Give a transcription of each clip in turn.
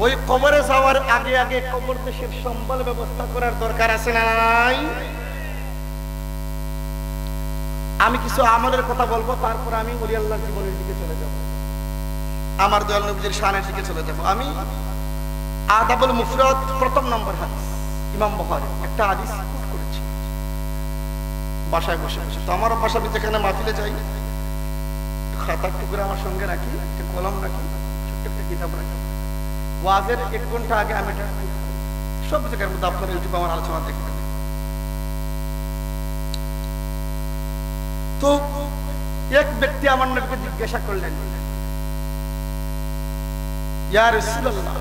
ওই কবরে যাওয়ার আগে আগে কবর দেশের সম্বল ব্যবস্থা করার দরকার আছে না নাই? আমি কিছু আমলের কথা বলবো, তারপর আমি ওলি আল্লাহর জীবনের দিকে চলে যাব, আমার দয়াল নবীর শানের দিকে চলে যাব। আমি আদাবুল মুফরাদ প্রথম নম্বর হাদিস, ইমাম বুখারী একটা হাদিস কোট করেছি বাসায় বসে বসে। তো আমার বাসা যেখানে মাহফিলে যাই, খাতার টুকরা আমার সঙ্গে রাখি, একটা কলম রাখি, ছোট্ট একটা কিতাব রাখি। ওয়াজের 1 ঘন্টা আগে আমি এটা সব জায়গার মধ্যে আপনার ইউটিউবে আমার আলোচনা দেখবেন। তো এক ব্যক্তি আমার নবীকে জিজ্ঞাসা করলেন, ইয়া রাসূলুল্লাহ,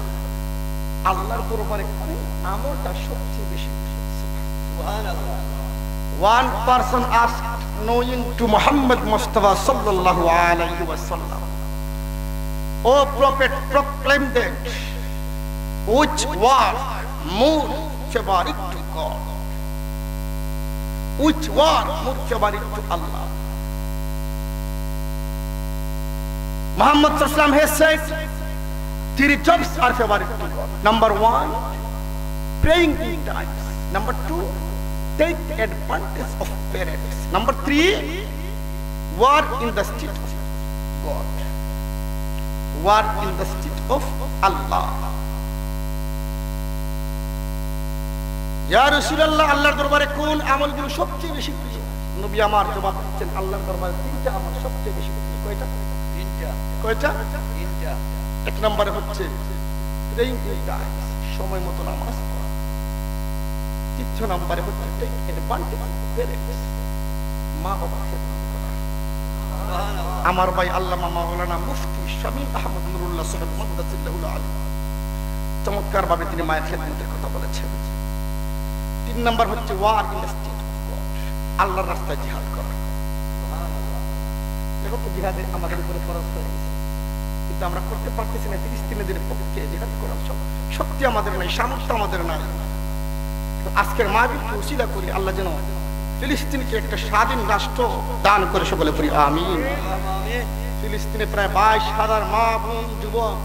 আল্লাহর দরবারে কোন আমলটা সবচেয়ে বেশি প্রিয়? সুবহানাল্লাহ। One person asked, knowing to Muhammad Mustafa sallallahu alayhi wa sallam, O Prophet, proclaim that which was more favorite to God, which was more favorite to Allah. Muhammad sallallahu alayhi wa sallam has said 3 jobs are favorite to God. Number 1, praying in times. Number 2, take advantage of parents. Number 3, work in the street of God, work in the street of Allah. ইয়া রাসূলুল্লাহ, আল্লাহর দরবারে কোন আমলগুলো সবচেয়ে বেশি প্রিয়? নবী আমার জবাব দিচ্ছেন, আল্লাহর দরবারে 3টা আমল সবচেয়ে বেশি প্রিয়। কয়টা? 3টা। কয়টা? 3টা। 1 নম্বরে হচ্ছে praying in time, সময় মতো নামাজ পড়া। 3 নম্বরে হচ্ছে take advantage of parents, মা বাবার খেদমত করা। আমার ভাই আল্লামা মাওলানা মুফতি শামীম আহমদ নুরুল্লাহ সাহেব মুদাসসিরুল আলী চমৎকার ভাবে তিনি মায়ের খেদমতের কথা বলেছেন। 3 নম্বর হচ্ছে war in the street of God, আল্লাহর রাস্তায় জিহাদ করা। সুবহানাল্লাহ। দেখো তো জিহাদে আমাদের উপরে ফরজ হয়ে গেছে, কিন্তু আমরা করতে পারতেছি না। ফিলিস্তিনিদের পক্ষে জিহাদ করার শক্তি আমাদের নাই, সামর্থ্য আমাদের নাই। আজকের মাহফিলকে উসিলা করি, আল্লাহ যেন ফিলিস্তিনকে একটা স্বাধীন রাষ্ট্র দান করে, সকলে পড়ি আমিন। ফিলিস্তিনে প্রায় 22,000 মা বোন যুবক,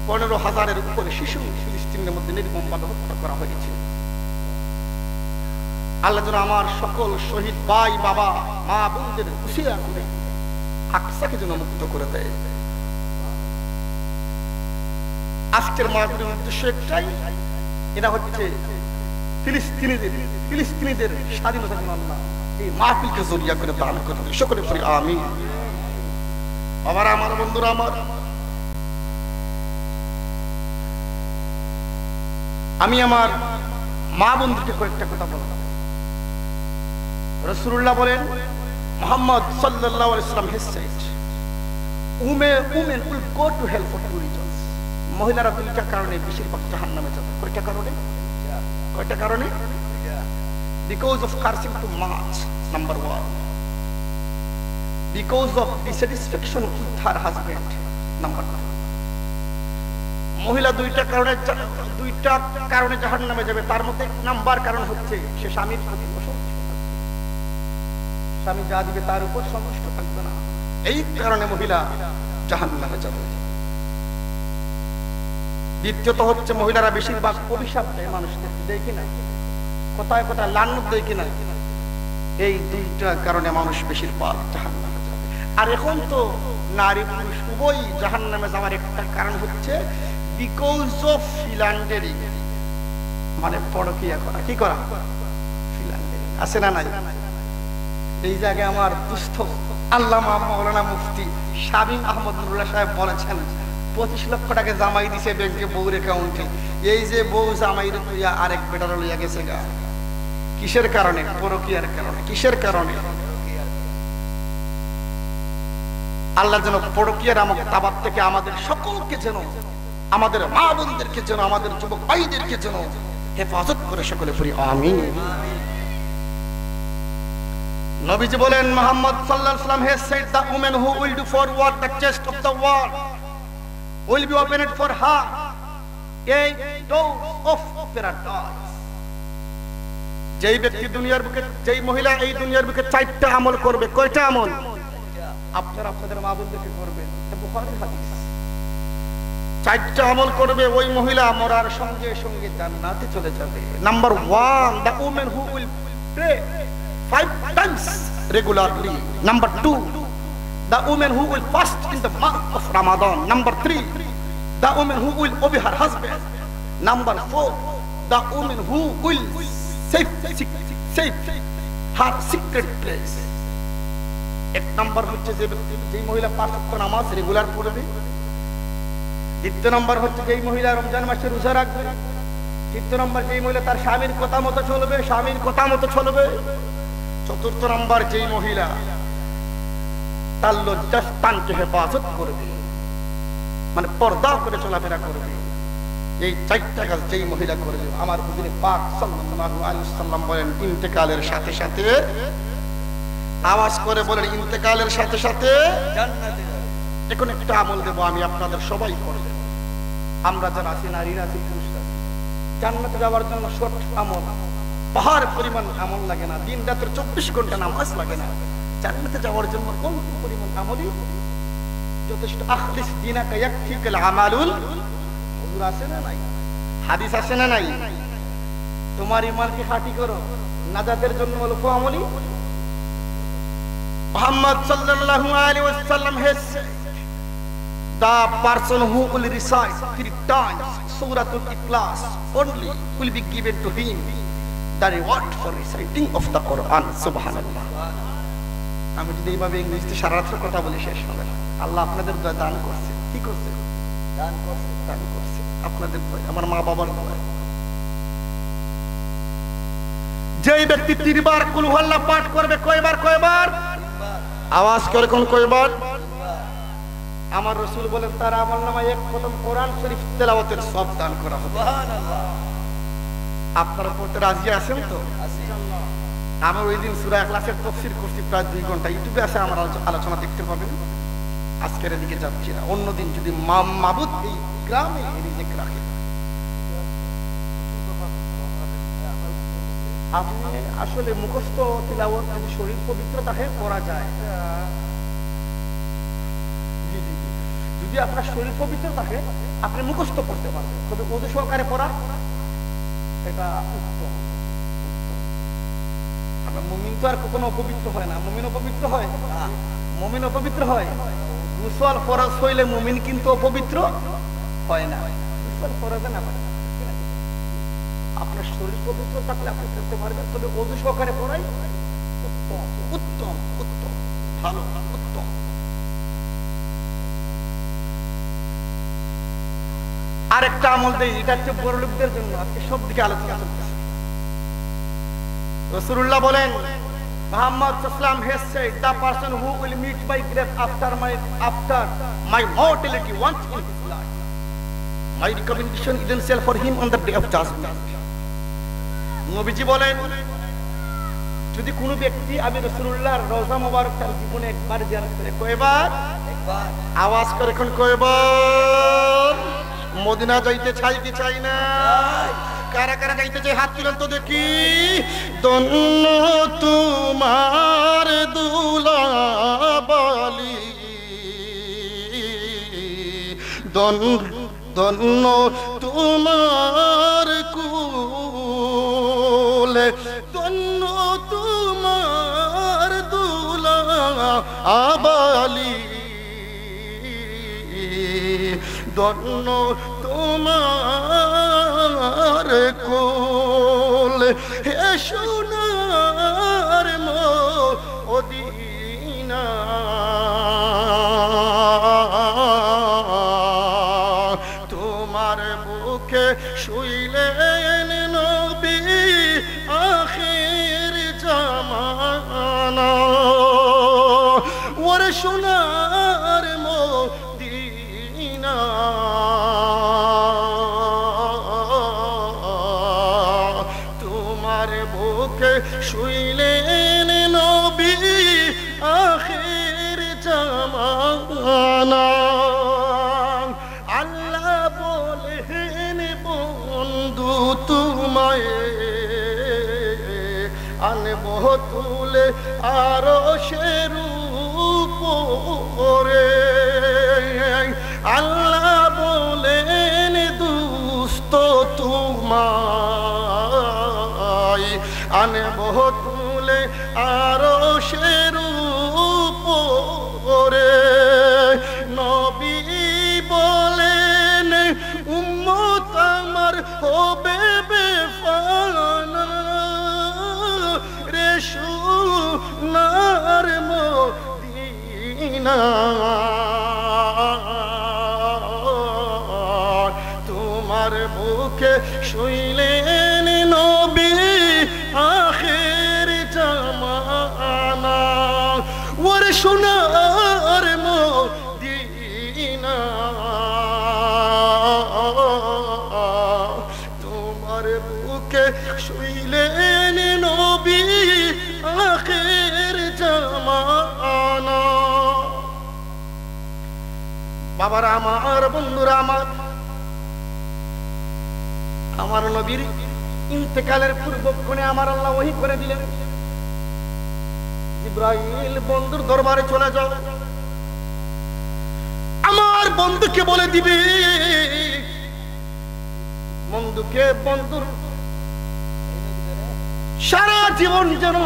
15,000-এর উপরে শিশু ফিলিস্তিনের মধ্যে নির্মমভাবে হত্যা করা হয়েছে। আল্লাহ যেন আমার সকল শহীদ ভাই বাবা মা বোনদের উসিলা করে আকসাকে যেন মুক্ত করে দেয়। আজকের মাহফিলের উদ্দেশ্য একটাই, এটা হচ্ছে ফিলিস্তিনিদের স্বাধীনতা যেন আল্লাহ এই মাহফিলকে জরিয়া করে দান করে দেয়, সকলে পড়ি আমিন। বাবারা আমার, বন্ধুরা আমার, আমি আমার মা বন্ধুকে কয়েকটা কথা বললাম। রাসূলুল্লাহ বলেন, মুহাম্মদ সাল্লাল্লাহু আলাইহি ওয়াসাল্লাম has said, women will go to hell for 2 reasons. মহিলারা 2টা কারণে বেশিরভাগ জাহান্নামে যাবে। কয়টা কারণে? কয়টা কারণে? Because of cursing too much, number 1. Because of dissatisfaction with her husband, number 2. মহিলা 2টা কারণে জাহান্নামে যাবে। তার মধ্যে 1 নাম্বার কারণ হচ্ছে সে স্বামীর প্রতি অসন্তুষ্ট থাকবে, স্বামী যা দিবে তার উপর সন্তুষ্ট থাকবে না, এই কারণে মহিলা জাহান্নামে যাবে। দ্বিতীয়ত হচ্ছে মহিলারা বেশিরভাগ অভিশাপ দেয় মানুষকে, দেয় কিনা? কোথায় কোথায় লানত দেয় কিনা? এই 2টা কারণে মানুষ বেশিরভাগ জাহান্নামে যাবে। আর এখন তো নারী পুরুষ উভয়ই জাহান্নামে যাওয়ার একটা কারণ হচ্ছে বিকজ অফ ফিল্যান্ডারি, মানে পরকীয়া করা। কি করা? ফিল্যান্ডারি। আছে না নাই? এই জায়গায় আমার দুস্থ আল্লামা মাওলানা মুফতি শামীম আহমদ নুরুল্লাহ সাহেব বলেছেন, 25 লক্ষ টাকা জামাই দিছে ব্যাংকে বউর অ্যাকাউন্টে। এই যে বউ জামাইরে তুইয়া আরেক বেটার লইয়া গেছে গা, কিসের কারণে? পরকীয়ার কারণে। কিসের কারণে? আল্লাহ যেন পরকীয়ার নামক তাবাত থেকে আমাদের সকলকে যেন, আমাদের মা বোনদেরকে যেন, আমাদের যুবক ভাইদেরকে যেন হেফাজত করে, সকলে পড়ি আমিন। নবীজি বলেন, মুহাম্মদ সাল্লাল্লাহু আলাইহি ওয়াসাল্লাম has said, the woman who will do forward the chest of the world will be opened for her a door of paradise. যেই ব্যক্তি দুনিয়ার বুকে, যেই মহিলা এই দুনিয়ার বুকে 4টা আমল করবে। কয়টা আমল? আপনারা আপনাদের মা বোনদেরকে করবেন, এটা বুখারীর হাদিস। চারটা আমল করবে ওই মহিলা মরার সঙ্গে সঙ্গে জান্নাতে চলে যাবে। Number 1, the woman who will pray 5 times regularly. Number 2, the woman who will fast in the month of Ramadan. Number 3, the woman who will obey her husband. Number 4, the woman who will save her secret place. এক number হচ্ছে যে মহিলা 5 ওয়াক্ত নামাজ regular পড়বে। দ্বিতীয় নম্বর হচ্ছে যেই মহিলা রমজান মাসে রোজা রাখবে। তৃতীয় নম্বর যেই মহিলা তার স্বামীর কথা মতো চলবে। চতুর্থ নম্বর যেই মহিলা তার লজ্জাস্থানকে হেফাজত করবে, মানে পর্দা করে চলাফেরা করবে। এই চারটা কাজ যেই মহিলা করবে, আমার হুজুর পাক সাল্লাল্লাহু আলাইহি ওয়াসাল্লাম বলেন ইন্তেকালের সাথে সাথে, আওয়াজ করে বলেন ইন্তেকালের সাথে সাথে জান্নাতে যাবে। এখন একটা আমল দেব আমি, আপনাদের সবাই করবেন। আমরা যারা আছি, নারীরা আছি, পুরুষরা আছি, জান্নাতে যাওয়ার জন্য শর্ট আমল, পাহাড় পরিমাণ আমল লাগে না, দিন রাতের 24 ঘন্টা নামাজ লাগে না। জান্নাতে যাওয়ার জন্য অল্প পরিমাণ আমলই যথেষ্ট। আখলিস দীনাকা ইয়াকফিকাল আমালুল, হুজুর আছে না নাই, হাদিস আছে না নাই, তোমার ঈমানকে খাঁটি করো, নাজাতের জন্য অল্প আমলই। মুহাম্মদ সাল্লাল্লাহু আলাইহি ওয়াসাল্লাম has said, the person who will recite 3 times Suratul Ikhlas only will be given to him the reward for reciting of the Quran. Subhanallah. আমি যদি এইভাবে ইংরেজিতে সারা রাত কথা বলে শেষ হবে না। আল্লাহ আপনাদের দয়া দান করছে, কি করছে? দান করছে আপনাদের দয়া, আমার মা বাবার দয়া। যেই ব্যক্তি 3 বার কুল হুয়াল্লাহ পাঠ করবে, কয়বার? আওয়াজ করে কোন কয়বার? আমার রাসূল বলেন তার আমলনামায় 1 খতম কোরআন শরীফ তেলাওয়াতের সওয়াব দান করা হবে। সুবহানাল্লাহ। আপনারা পড়তে রাজি আছেন তো? আমি ওই দিন সূরা ইখলাসের তাফসীর করছি প্রায় 2 ঘন্টা, ইউটিউবে আছে আমার আলোচনা দেখতে পাবেন। আজকের এদিকে যাচ্ছি না, অন্যদিন যদি মাবুদ এই গ্রামে রিজিক রাখে। আপনি আসলে মুখস্থ তিলাওয়াত যদি শরীর পবিত্র থাকে পড়া যায়, যদি আপনার শরীর পবিত্র থাকে আপনি মুখস্থ পড়তে পারবেন, তবে ওযু সহকারে পড়া এটা উত্তম। আমরা মুমিন তো আর কখনো অপবিত্র হয় না, মুমিন অপবিত্র হয়, মুমিন অপবিত্র হয়। গোসল ফরজ হইলে মুমিন কিন্তু অপবিত্র হয় না, গোসল ফরজ না হয়। আপনার শরীর পবিত্র থাকলে আপনি করতে পারবেন, তবে ওযু সহকারে পড়াই উত্তম, ভালো, উত্তম। আরেকটা আমল দেই, এটা হচ্ছে বড় লোকদের জন্য। আজকে সব দিকে আলোচনা চলতেছে। রাসূলুল্লাহ বলেন, মুহাম্মদ সাল্লাল্লাহু আলাইহি ওয়াসাল্লাম has said, the person who will meet my grave after my mortality once in his life, my recommendation is essential for him on the day of judgment. নবীজি বলেন, যদি কোনো ব্যক্তি আমি রাসূলুল্লাহর রওজা মোবারক তার জীবনে একবার জিয়ারত করে, কয়বার? একবার। আওয়াজ করে কোন কয়বার? মদিনা যাইতে চাই কি চাই না? কারা কারা যাইতে চাই হাত তুলেন তো দেখি। ধন্য তোমার দুলাবালি, ধন্য তোমার কুলে, ধন্য তোমার দুলাবালি, ধন্য তোমার কোল, হে সোনার মদিনা, তোমার বুকে শুইলেন নবী আখির জামানা, ওরে সোনার মদিনা, তোমার বুকে শুইলেন নবী আখির জামানা। আল্লাহ বলেন বন্ধু তোমায় আনব তুলে আরশের উপরে, আল্লাহ বলে আনব তুলে আরশের উপরে নবী বলেন উম্মত আমার হবে বেফানা রে সোনার মদিনা তোমার বুকে শুইলেন নবী আখির জামানা ওরে সোনার মদিনা তোমার বুকে শুইলেন নবী আখির জামানা বাবারা আমার বন্ধুরা আমার নবীর ইন্তেকালের পূর্বক্ষণে আমার আল্লাহ ওহী করে দিলেন জিবরাইল বন্ধুর দরবারে চলে যাও আমার বন্ধুকে বলে দিবি বন্ধুর সারা জীবন যেন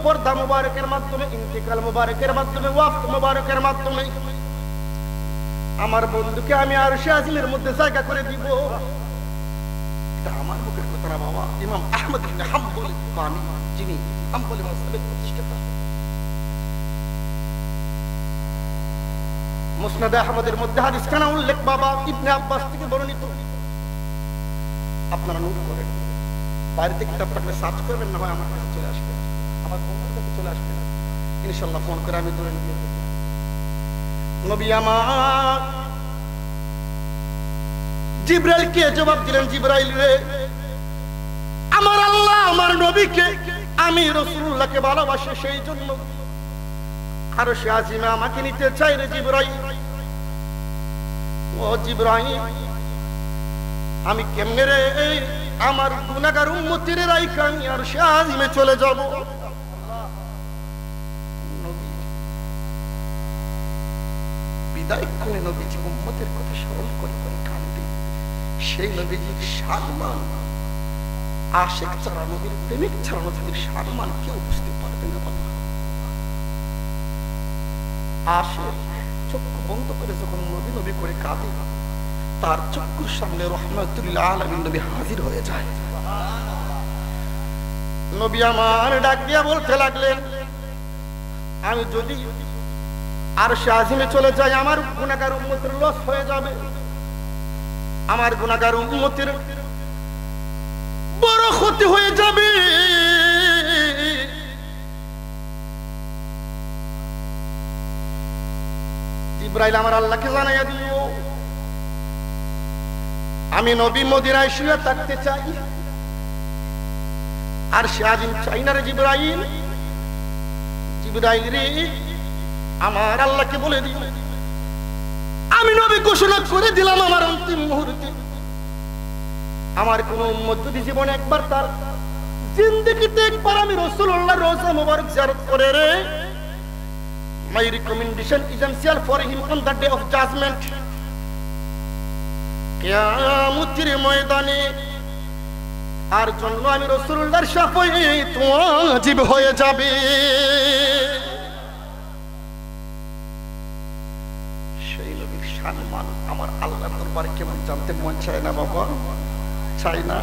পর্দা মুবারকের মাধ্যমে ইন্তেকাল মুবারকের মাধ্যমে ওয়াফত মুবারকের মাধ্যমে আমার বন্ধুকে আমি আরশে আজিমের মধ্যে জায়গা করে দিব আমার মুখের কথা না বাবা ইমাম আহমদ ইবনে হাম্বল বানি যিনি হাম্বলি মাযহাবের প্রতিষ্ঠাতা মুসনাদ আহমদের মধ্যে হাদিস খানা উল্লেখ বাবা ইবনে আব্বাস থেকে বর্ণিত আপনারা নোট করেন বাড়িতে কিতাব থাকলে সার্চ করবেন না হয় আমার কাছে চলে আসবেন আমার বন্ধুর কাছে চলে আসবেন ইনশাআল্লাহ ফোন করে আমি ধরে নিয়ে যাব নবী আমার জিবরাইলকে জবাব দিলেন জিবরাইল রে আমার আল্লাহ আমার নবীকে আমি রাসূলুল্লাহকে ভালোবাসি সেই জন্য আরশে আজিমে আমাকে নিতে চাই রে জিবরাইল ও জিবরাইল আমি কেমনে রে আমার গুনাহগার উম্মতের রাইখা আমি আরশে আজিমে চলে যাব নবী বিদায় করে নবীজি উম্মতের কথা স্মরণ করে সেই নবীজির সম্মান আশিক ছাড়া নবীর প্রেমিক ছাড়া নবীর সম্মান কেউ বুঝতে পারবে না আশিক চক্ষু বন্ধ করে যখন নবী নবী করে কাঁদে তার চক্ষুর সামনে রহমাতুল আলামিন নবী হাজির হয়ে যায় নবী আমার ডাক দিয়া বলতে লাগলেন আমি যদি আরশে আজিমে চলে যাই আমার গুনাহগার উম্মতের লস হয়ে যাবে আমার গুনাহগার উম্মতের বড় ক্ষতি হয়ে যাবে জিবরাইল আমার আল্লাহকে জানাইয়া দিও আমি নবী মদিনায় শুয়ে থাকতে চাই আর সে আজিম চাই না রে জিবরাইল জিবরাইল রে আমার আল্লাহকে বলে দিও আমি নবী ঘোষণা করে দিলাম আমার অন্তিম মুহূর্তে আমার কোন উম্মত যদি জীবনে একবার তার জিন্দেগিতে একবার আমি রাসূলুল্লাহর রওজা মুবারক জিয়ারত করে রে my recommendation is essential for him on the day of judgment কিয়ামতের ময়দানে আর জন্য আমি রাসূলুল্লাহর শাফায়াত ওয়াজিব হয়ে যাবে সম্মান আমার আল্লাহর দরবারে কেমন জানতে মন চায় না বাবা চাই না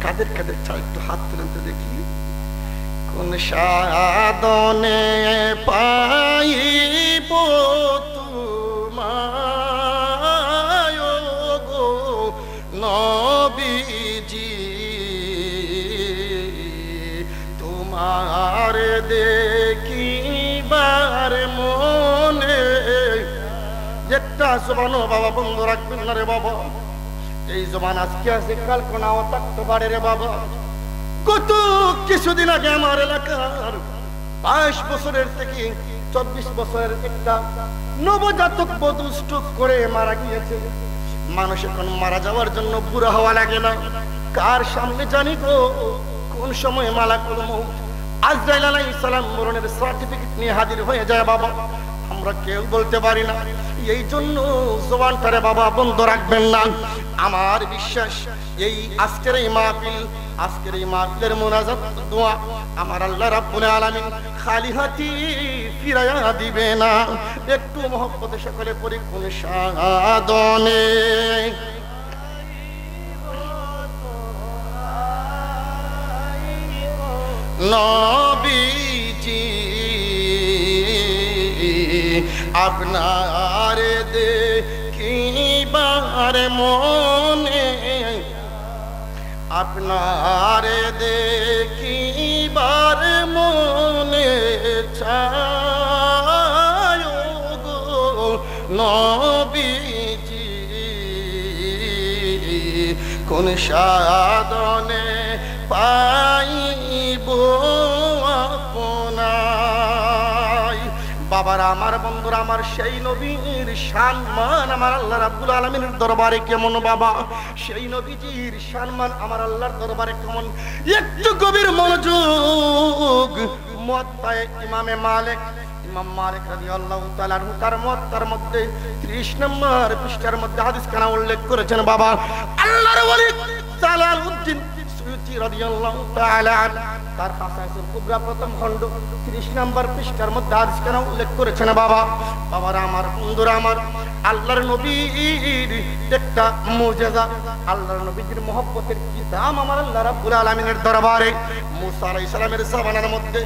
কাদের কাদের চাই একটু হাত তুলেন তো দেখি কোন সাধনে পাইব তোমায় গো নবীজি তোমার দেখিবার মনে একটা জবান বাবা বন্ধ রাখবেন না রে বাবা এই জবান আজকে আছে কাল কোনাও থাকতে পারে রে বাবা কত কিছুদিন আগে আমার এলাকার 22 বছরের থেকে 24 বছরের একটা নবজাতক বধূ স্ট্রোক করে মারা গিয়েছে মানুষ এখন মারা যাওয়ার জন্য বুড়া হওয়া লাগে না কার সামনে জানি তো কোন সময় মালাকুল মউত আজরাইল আলাইহিস সালাম মরণের সার্টিফিকেট নিয়ে হাজির হয়ে যায় বাবা আমরা কেউ বলতে পারি না এই জন্য জবানটারে বাবা বন্ধ রাখবেন না। আমার বিশ্বাস এই আজকের এই মাহফিলের মুনাজাত দোয়া আমার আল্লাহ রাব্বুল আলামিন খালি হাতি ফিরাইয়া দিবে না। একটু মহব্বতে সকলে পড়ি কোন সাধনে নবীজি আপনার দেখিবার মনে, আপনার দেখিবার মনে চায় গো নবীজি, কোন সাধনে পাইব আপনায়। বাবারা আমার, বন্ধুরা আমার, সেই নবীর সম্মান আমার আল্লাহ রাব্বুল আলামিনের দরবারে কেমন বাবা, সেই নবীজির সম্মান আমার আল্লাহর দরবারে কেমন, একটু গভীর মনোযোগ। মুয়াত্তায়ে ইমাম মালিক রাদিয়াল্লাহু তাআলা আনহু তার মুয়াত্তার মধ্যে 30 নম্বর পৃষ্ঠার মধ্যে হাদিস খানা উল্লেখ করেছেন বাবা। আল্লাহর ওলি জালালউদ্দিন সুয়ুতি রাদিয়াল্লাহু তাআলা তার কাসাইসুল কুবরা প্রথম খণ্ড 30 নম্বর পৃষ্ঠার মধ্যে হাদিস খানা উল্লেখ করেছেন বাবা। বাবারা আমার, বন্ধুরা আমার, আল্লাহর নবীর একটা মুজিজা, আল্লাহর নবীর মহব্বতের কি দাম আমার আল্লাহ রাব্বুল আলামিনের দরবারে। মুসা আলাইহিস সালামের জামানার মধ্যে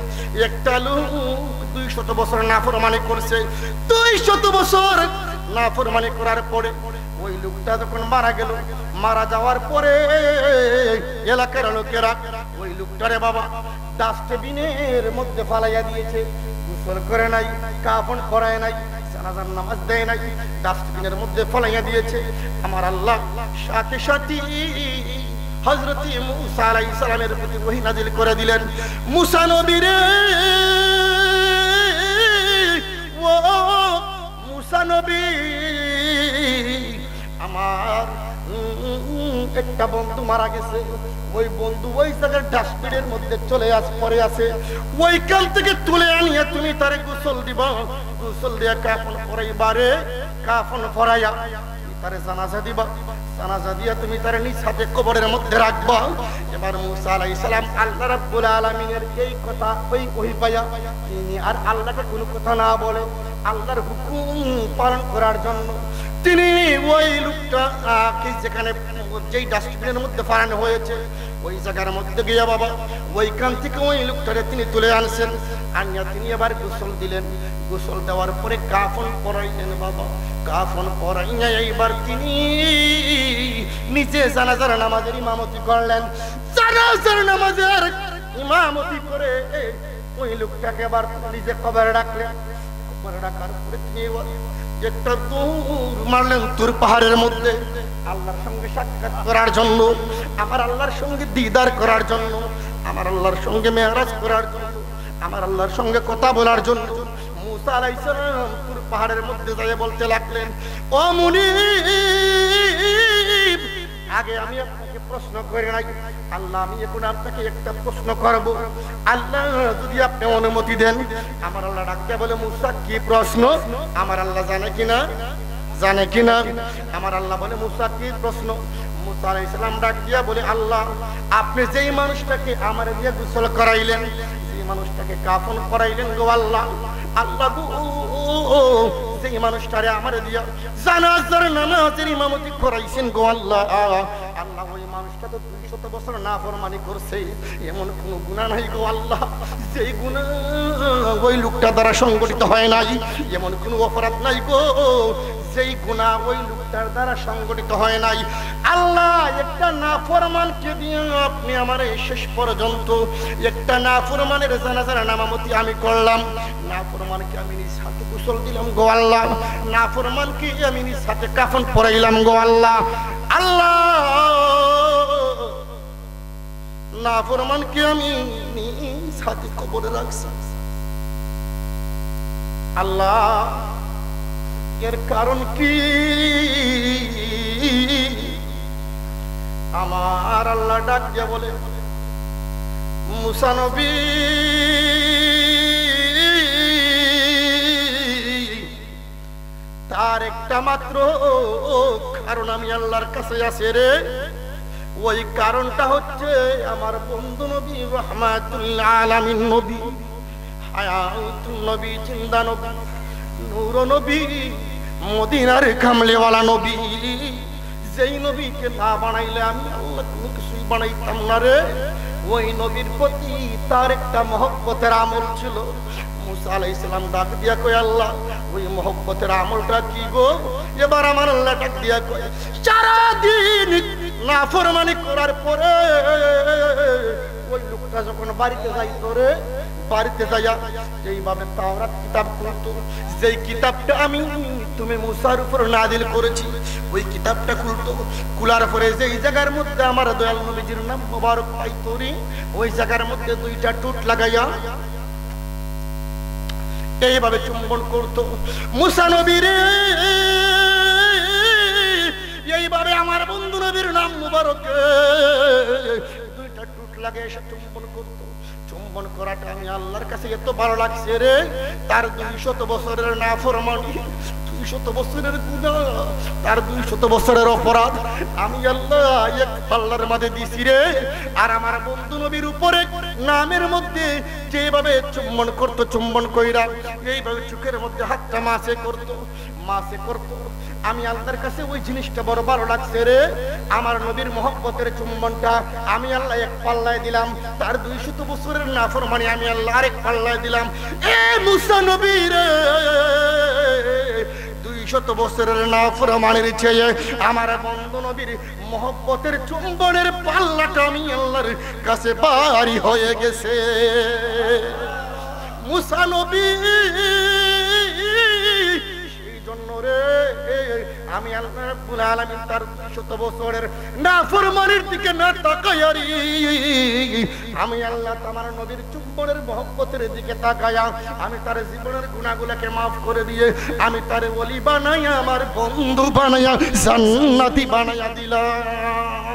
একটা লোক 200 বছর নাফরমানি করছে। 200 বছর নাফরমানি করার পরে ওই লোকটা যখন মারা গেল, মারা যাওয়ার পরে এলাকার লোকেরা ওই লোকটারে বাবা ডাস্টবিনের মধ্যে ফালাইয়া দিয়েছে। গোসল করে নাই, কাফন পরায় নাই, জানাজার নামাজ দেয় নাই, ডাস্টবিনের মধ্যে ফালাইয়া দিয়েছে। আমার আল্লাহ সাথে সাথে হযরত মুসা আলাইহিস সালামের প্রতি ওহী নাযিল করে দিলেন, মুসা নবী রে, ও মুসা নবী, আমার একটা বন্ধু মারা গেছে। ওই বন্ধু ওই জায়গার ডাস্টবিনের মধ্যে পড়ে আছে। ওইখান থেকে তুলে আনিয়া তুমি তারে গোসল দিবা, গোসল দিয়া কাফন পরাইবারে, কাফন পরাইয়া তারে জানাজা দিবা, জানাজা দিয়া তুমি তারে নিজ হাতে কবরের মধ্যে রাখবা। এবার মুসা আলাইহিস সালাম আল্লাহ রাব্বুল আলামিনের এই কথা ওই ওহী পায়া তিনি আর আল্লাহকে কোনো কথা না বলে আল্লাহর হুকুম পালন করার জন্য তিনি ওই লোকটাকে যেখানে যেই ডাস্টবিনের মধ্যে ফালানো হয়েছে ওই জায়গার মধ্যে গিয়া বাবা ওইখান থেকে ওই লোকটারে তিনি তুলে আনছেন। আনিয়া তিনি এবার গোসল দিলেন। গোসল দেওয়ার পরে কাফন পরাইলেন বাবা। কাফন পরাইয়া এইবার তিনি নিজে জানাজার নামাজের ইমামতি করলেন। জানাজার নামাজের ইমামতি করে ওই লোকটাকে এবার নিজে কবরে রাখলেন। কবরে রাখার পরে তিনি একটা দৌড় মারলেন তুর পাহাড়ের মধ্যে আল্লাহর সঙ্গে সাক্ষাৎ করার জন্য, আমার আল্লাহর সঙ্গে দিদার করার জন্য, আমার আল্লাহর সঙ্গে মেরাজ করার জন্য, আমার আল্লাহর সঙ্গে কথা বলার জন্য। মুসা আলাইহিস সালাম তুর পাহাড়ের মধ্যে যাই বলতে লাগলেন, ও মুনিব, আগে আমি আপনাকে প্রশ্ন করে নাই, আল্লাহ আমি এখন আপনাকে একটা প্রশ্ন করব, আল্লাহ যদি আপনি অনুমতি দেন। আমার আল্লাহ ডাকতে বলে, মুসা কি প্রশ্ন? আমার আল্লাহ জানে কিনা, জানে কিনা? আমার আল্লাহ বলে, মুসা কি প্রশ্ন? মুসা আলাইহিস সালাম ডাক দিয়া বলে, আল্লাহ আপনি যেই মানুষটাকে আমার দিয়ে গোসল করাইলেন, যেই মানুষটাকে কাফন পরাইলেন গো আল্লাহ, আল্লাহ গো যেই মানুষটারে আমার দিয়া জানাজার নামাজের ইমামতি করাইছেন গো আল্লাহ, আল্লাহ ওই মানুষটা তো 200 বছর নাফরমানি করছে, এমন কোনো গুনাহ নাই গো আল্লাহ যেই গুনাহ ওই লোকটা দ্বারা সংগঠিত হয় নাই, এমন কোনো অপরাধ নাই গো যেই গুনাহ ওই লোকটার দ্বারা সংগঠিত হয় নাই। আল্লাহ একটা নাফরমানকে দিয়ে আপনি আমার এই শেষ পর্যন্ত একটা নাফরমানের জানাজার নামামতি আমি করলাম, নাফরমানকে আমি নিজ হাতে গোসল দিলাম গো আল্লাহ, নাফরমানকে আমি নিজ হাতে কাফন পরাইলাম গো আল্লাহ, আল্লাহ নাফরমানকে আমি নিজ হাতে কবরে রাখছি। আল্লাহ এর কারণ কি? আমার আল্লাহ ডাক দিয়া বলে, মুসা নবী তার একটা মাত্র কারণ আমি আল্লাহর কাছে আছে রে। ওই কারণটা হচ্ছে আমার বন্ধু নবী রাহমাতুল আলামিন নবী, হায়াতুন নবী, জিন্দা নবী, নূর নবী, মদিনার কামলেওয়ালা নবী। যেই নবীকে না বানাইলে আমি আল্লাহ কোনো কিছুই বানাইতাম না রে। ওই নবীর প্রতি তার একটা মহব্বতের আমল ছিল। মুসা আলাইহিস সালাম ডাক দিয়া কয়, আল্লাহ ওই মহব্বতের আমলটা কি গো? এবার আমার আল্লাহ ডাক দিয়া কয়, সারাদিন নাফরমানি করার পরে ওই লোকটা যখন বাড়িতে যাইতো রে, বাড়িতে যাইয়া এইভাবে তাওরাত কিতাব খুলতো, যেই কিতাবটা আমি তুমি মুসার উপর নাজিল করেছি, ওই কিতাবটা খুলতো। খোলার পরে যেই জায়গার মধ্যে আমার দয়াল নবীজির নাম মোবারক পাইতো রে, ওই জায়গার মধ্যে দুইটা টুট লাগাইয়া এইভাবে চুম্বন করতো মুসা নবীর। এইভাবে আমার বন্ধু নবীর নাম মুবারক দুইটা টুট লাগিয়ে এসে চুম্বন করতো। চুম্বন করাটা আমি আল্লাহর কাছে এত ভালো লাগছে রে। তার 200 বছরের নাফরমানি, 200 বছরের গুনাহ, তার 200 বছরের অপরাধ আমি আল্লাহ এক পাল্লার মাঝে দিছি রে। আর আমার বন্ধু নবীর উপরে নামের মধ্যে যেভাবে চুম্বন করতো, চুম্বন কইরা এইভাবে চোখের মধ্যে হাতটা মাসে করতো, মাসে করতো। আমি আল্লাহর কাছে ওই জিনিসটা বড় ভালো লাগছে রে। আমার নবীর মহব্বতের চুম্বনটা আমি আল্লাহ এক পাল্লায় দিলাম, তার 200 বছরের নাফরমানি আমি আল্লাহ আরেক পাল্লায় দিলাম। এ মুসা নবী রে, 200 বছরের নাফরমানির চেয়ে আমার বন্ধু নবীর মহব্বতের চুম্বনের পাল্লাটা আমি আল্লাহর কাছে ভারী হয়ে গেছে। মুসা নবী আমি আল্লাহ রাব্বুল আলামিন তার 200 বছরের নাফরমানির দিকে না তাকায়া আমি আল্লাহ আমার নবীর চুম্বনের মহব্বতের দিকে তাকায়া আমি তার জীবনের গুনাহগুলোকে maaf করে দিয়ে আমি তার ওলি বানায়া আমার বন্ধু বানায়া জান্নাতি বানায়া দিলাম।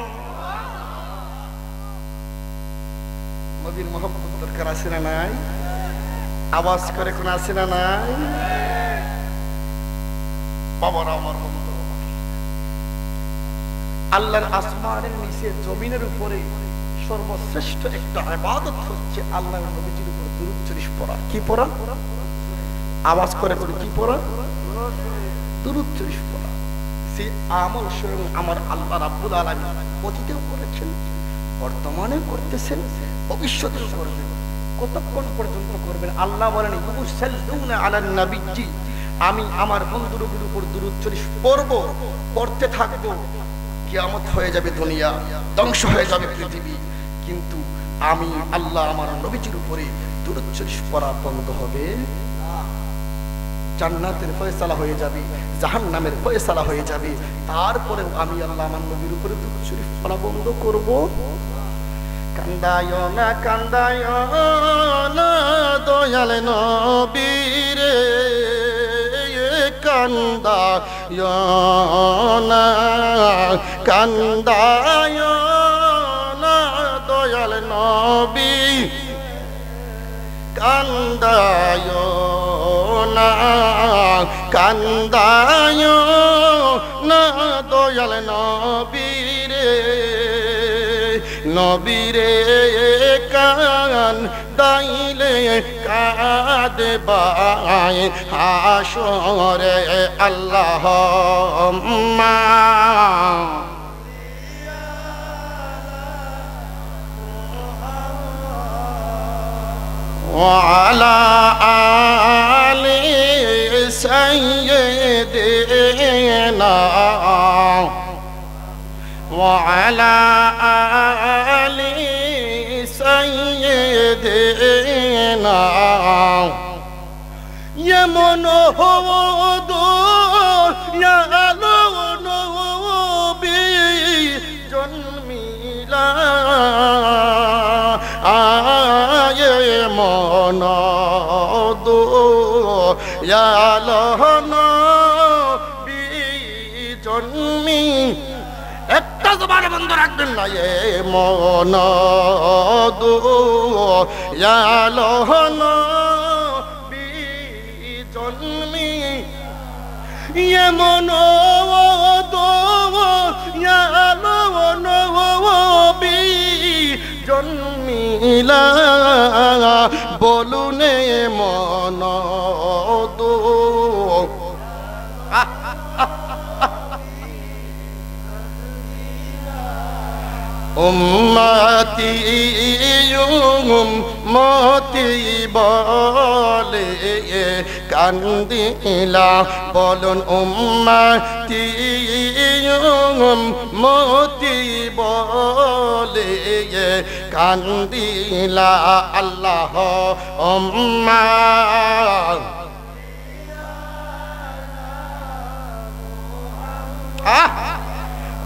নবীর মহব্বত দরকার আছে না নাই? আওয়াজ করে কোন আছে না নাই? বাবারা আমার বন্ধু, আল্লাহর আসমানের নিচে জমিনের উপরে সর্বশ্রেষ্ঠ একটা ইবাদত হচ্ছে আল্লাহর নবীজির উপর দুরূদ শরীফ পড়া। কি পড়া? আওয়াজ করে বলি, কি পড়া? দুরূদ শরীফ পড়া। সেই আমল স্বয়ং আমার আল্লাহ রাব্বুল আলামিন অতীতেও করেছেন, বর্তমানেও করতেছেন, ভবিষ্যতেও করবেন। কতক্ষণ পর্যন্ত করবেন? আল্লাহ বলেন, ইউসাল্লুনা আলান নবিয়্যি, আমি আমার বন্ধু নবীর উপর দুরূদ শরীফ পড়ব, পড়তে থাকব। কিয়ামত হয়ে যাবে, দুনিয়া ধ্বংস হয়ে যাবে, পৃথিবী, কিন্তু আমি আল্লাহ আমার নবীজির উপরে দুরূদ শরীফ পড়া বন্ধ হবে না। জান্নাতের ফয়সালা হয়ে যাবে, জাহান্নামের ফয়সালা হয়ে যাবে, তারপরেও আমি আল্লাহ আমার নবীর উপরে দুরূদ শরীফ পড়া বন্ধ করব। কান্দায় না, কান্দায় না দয়াল নবীরে, কান্দায় না, কান্দায় না দয়াল নবী, কান্দায় না, কান্দায় না দয়াল নবীরে, নবীরে কান দাইলে কাঁদবায় হাসরে আল্লাহুম্মা ওয়া আলা আলি সাইয়্যিদিনা ওয়া আলা আলি সাইয়্যিদিনা এমন হদো ইয়ালো নবী জন্মিলা আয়ে মন দো ইয়ালো নবী জন্মি একটা জবানে বন্ধ রাখবেন না। এ মন দো ইয়ালো নবী জন্মি এমন নবী জন্মিলা বলুনে মন দো উম্মতি উম্মতি বলে কান্দিলা বলুন উম্মতি উম্মতি বলে কান্দিলা আল্লাহ উম্মা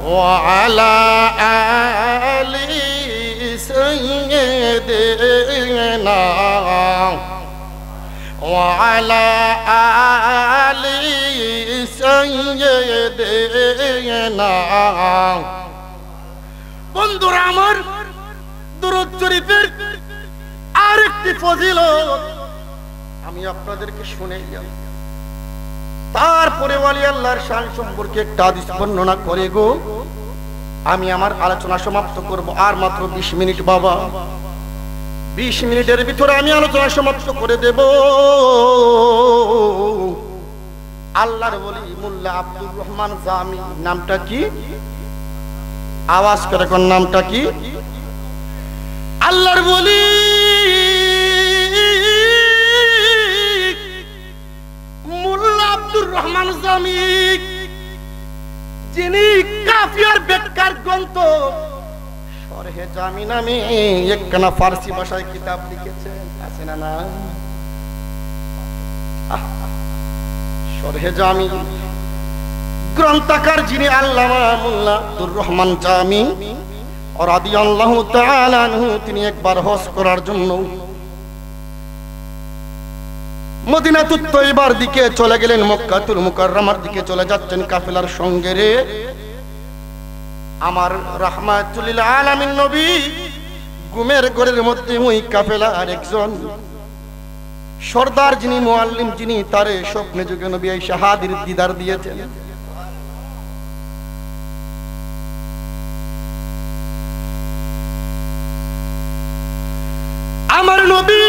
وعلى آل سيدنا وعلى آل سيدنا বন্ধুরা আমার দুরূদ শরীফের আরেকটি ফজিলত আমি আপনাদেরকে শুনাই যাই তারপরে ওয়ালি আল্লাহর শান সম্পর্কে একটা হাদিস বর্ণনা করে গো আমি আমার আলোচনা সমাপ্ত করব আর মাত্র 20 মিনিট বাবা 20 মিনিটের ভিতরে আমি আলোচনা সমাপ্ত করে দেব আল্লাহর ওলি মোল্লা আব্দুর রহমান জামি নামটা কি আওয়াজ করে কোন নামটা কি আল্লাহর ওলি মোল্লা আব্দুর রহমান জামি যিনি কাফিয়ার বেকার গ্রন্থ শরহে জামি নামে একখানা ফারসি ভাষায় কিতাব লিখেছেন আছে না না শরহে জামি গ্রন্থকার যিনি আল্লামা মোল্লা আব্দুর রহমান জামি রাদিয়াল্লাহু তাআলা আনহু তিনি একবার হজ করার জন্য মদিনাতুত তয়্যিবার দিকে চলে গেলেন মক্কাতুল মুকাররমার দিকে চলে যাচ্ছেন কাফেলার সঙ্গে রে আমার রাহমাতুল লিল আলামিন নবী ঘুমের ঘরের মধ্যে ওই কাফেলার একজন সরদার যিনি মুআল্লিম যিনি তারে স্বপ্নে যুগে নবী এই শাহাদির দিদার দিয়েছেন আমার নবী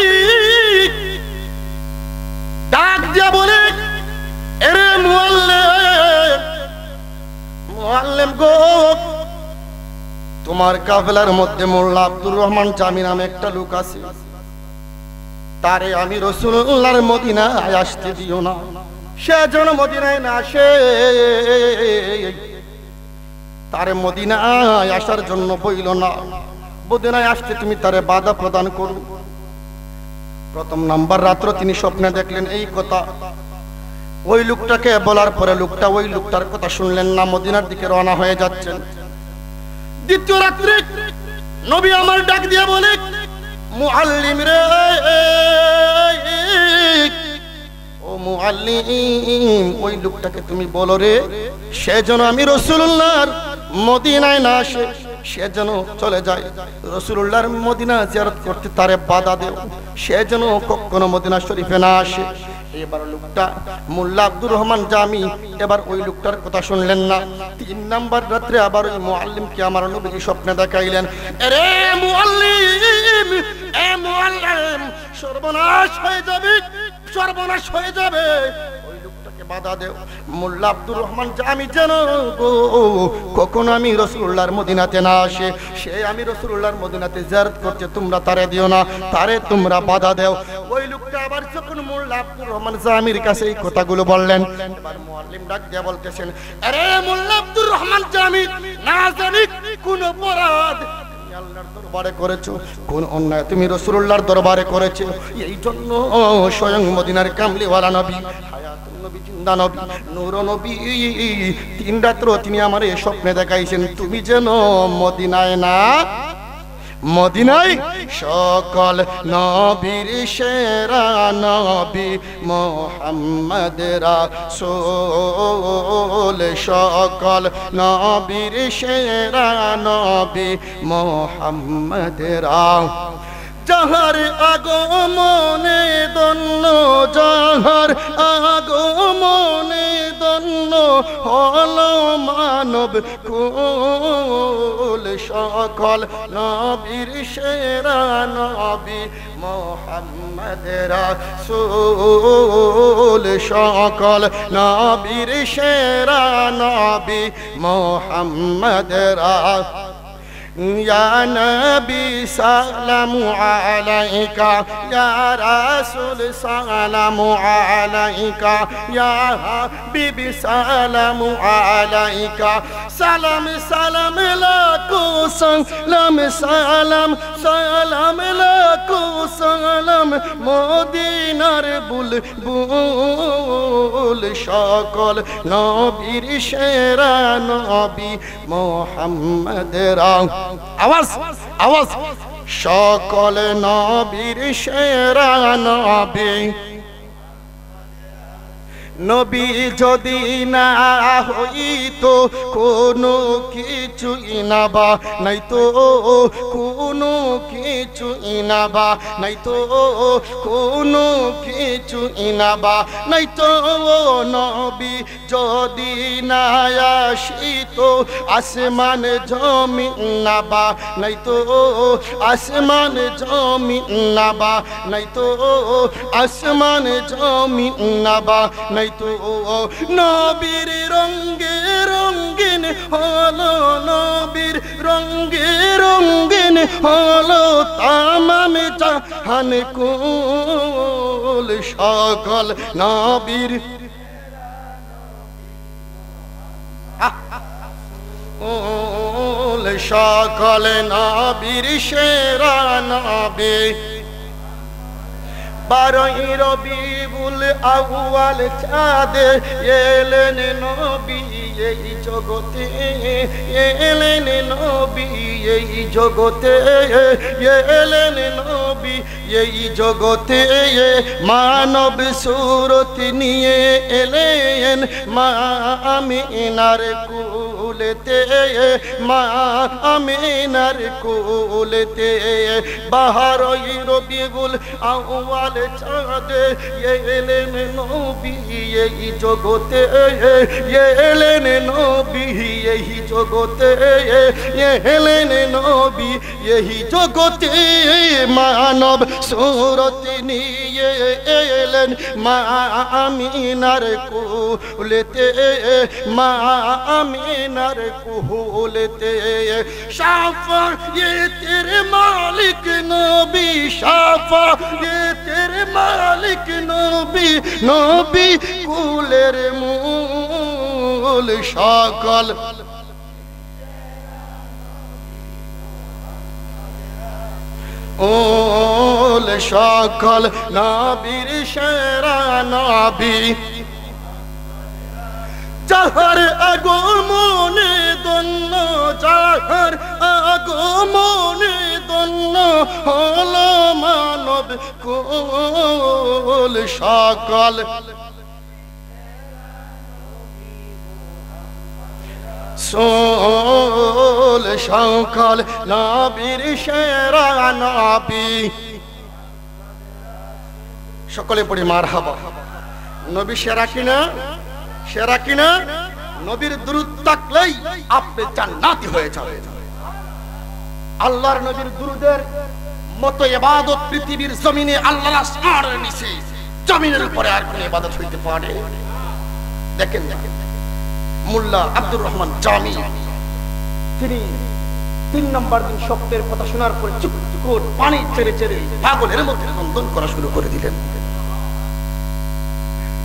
ডাক দিয়া বলে এরে মুআল্লিম গো তোমার কাফেলার মধ্যে মোল্লা আব্দুর রহমান জামি নামে একটা লোক আছে তারে আমি রাসূলুল্লাহর মদিনায় আসতে দিও না সে যেন মদিনায় না আসে তারে মদিনায় আসার জন্য বইল না মদিনায় আসতে তুমি তারে বাধা প্রদান করো প্রথম নাম্বার রাত্র তিনি স্বপ্নে দেখলেন এই কথা ওই লোকটাকে বলার পরে লোকটা ওই লোকটার কথা শুনলেন না মদিনার দিকে রওনা হয়ে যাচ্ছেন দ্বিতীয় রাত্রে নবী আমার ডাক দিয়ে বলে মুআল্লিম রে ও মুআল্লিম ওই লোকটাকে তুমি বলো রে সে যেন আমি রাসূলুল্লাহর মদিনায় না আসে সে যেন চলে যায় রাসূলুল্লাহর মদিনা জিয়ারত করতে তারে বাধা দেও সে যেন কখনো মদিনা শরীফে না আসে এবার লোকটা মোল্লা আব্দুর রহমান জামি এবার ওই লোকটার কথা শুনলেন না তিন নাম্বার রাত্রে আবার ওই মুআল্লিমকে আমার নবী স্বপ্নে দেখাইলেন আরে মুআল্লিম এ মুআল্লিম সর্বনাশ হয়ে যাবে ওই লোকটাকে বাধা দেও মোল্লা আব্দুর রহমান জামি যেন কখনো আমি রাসূলুল্লাহর মদিনাতে না আসে সে আমি রাসূলুল্লাহর মদিনাতে জিয়ারত করতে তোমরা তারে দিও না তারে তোমরা বাধা দেও ওই লোকটা আবার যখন মোল্লা আব্দুর রহমান জামির কাছে এই কথাগুলো বললেন এবার মুআল্লিম ডাক দিয়ে বলতেছেন আরে মোল্লা আব্দুর রহমান জামি না জানি কোন অপরাধ আল্লাহর দরবারে করেছো কোন অন্যায় তুমি রাসূলুল্লাহর দরবারে করেছো এই জন্য স্বয়ং মদিনার কামলিওয়ালা নবী হায়াতুন নবী জিন্দা নবী নূর নবী তিন রাত্র তিনি আমারে স্বপ্নে দেখাইছেন তুমি যেন মদিনায় না মদিনায় সকল নবীর সেরা নবী মুহাম্মদ রাসূল সকল নবীর সেরা নবী মুহাম্মদ যাহার আগমনে দন্য যাহার আগমনে ধন্য হলো মানব কুল সকল নবীর সেরা নবী মুহাম্মদ রাসূল সকল নবীর সেরা নবী মুহাম্মদ রাসূল या नबी सलाम अलैका या रसूल सलाम अलैका या हबीबी सलाम अलैका सलाम सलाम लाखो सलाम सलाम सलाम लाखो सलाम मदीनार बुलबुल সকল নবীর সেরা নবী মুহাম্মদ আওয়াজ আওয়াজ সকল নবীর সেরা নবী নবী যদি না হইতো কোনো কিছুই না বা নাই তো কোনো কিছুই না বা নাই তো কোনো কিছুই না বা নাই তো নবী যদি না আসিতো আসমান জমিন না বা নাই তো আসমান জমিন না বা নাই তো আসমান জমিন না বা নাই তো নবীর রঙ্গে রঙ্গিন হলো নবীর রঙ্গে রঙ্গিন হলো তামাম জাহান কুল সকল নবীর সকল নবীর সেরা নবী বারোই রবিউল আউয়াল চাঁদে এলেন নবী এই জগতে এলেন নবী এই জগতে এলেন নবী এই জগতে মানব সুরত নিয়ে এলেন মা আমিনার কুলেতে মা আমিনার কুলেতে বারোই রবিউল আউয়াল চাঁদে এলেন নবী এই জগতে এলেন নবী এই জগতে এলেন নবী এই জগতে মানব সুরত নিয়ে এলেন মা আমিনার কুলেতে মা আমিনার কুলেতে শাফায়েতের মালিক নবী শাফায়েতের মালিক নবী নবী কুলের মূল সকল ওল সকল নবীর সেরা নবী যাহার আগমনে দন্য যাহার আগমনে দন্য হলো মানব কুল সকল সোল সকল নবীর সেরা নবী সকলে পড়ি মারহাবা নবী সেরা কিনা সেরা কিনা নবীর দুরূদ তাকলেই আপনি জান্নাতি হয়ে যাবেন আল্লাহর নবীর দুরূদের মতো ইবাদত পৃথিবীর জমিনে আল্লাহর আসমানের নিচে জমিনের উপরে আর কোন ইবাদত হইতে পারে দেখেন দেখেন মোল্লা আব্দুর রহমান জামি তিনি 3 নম্বর দিন সপ্তাহের কথা শোনার পরে চুপ করে পানি ছেড়ে ছেড়ে পাগলের মতো ক্রন্দন করা শুরু করে দিলেন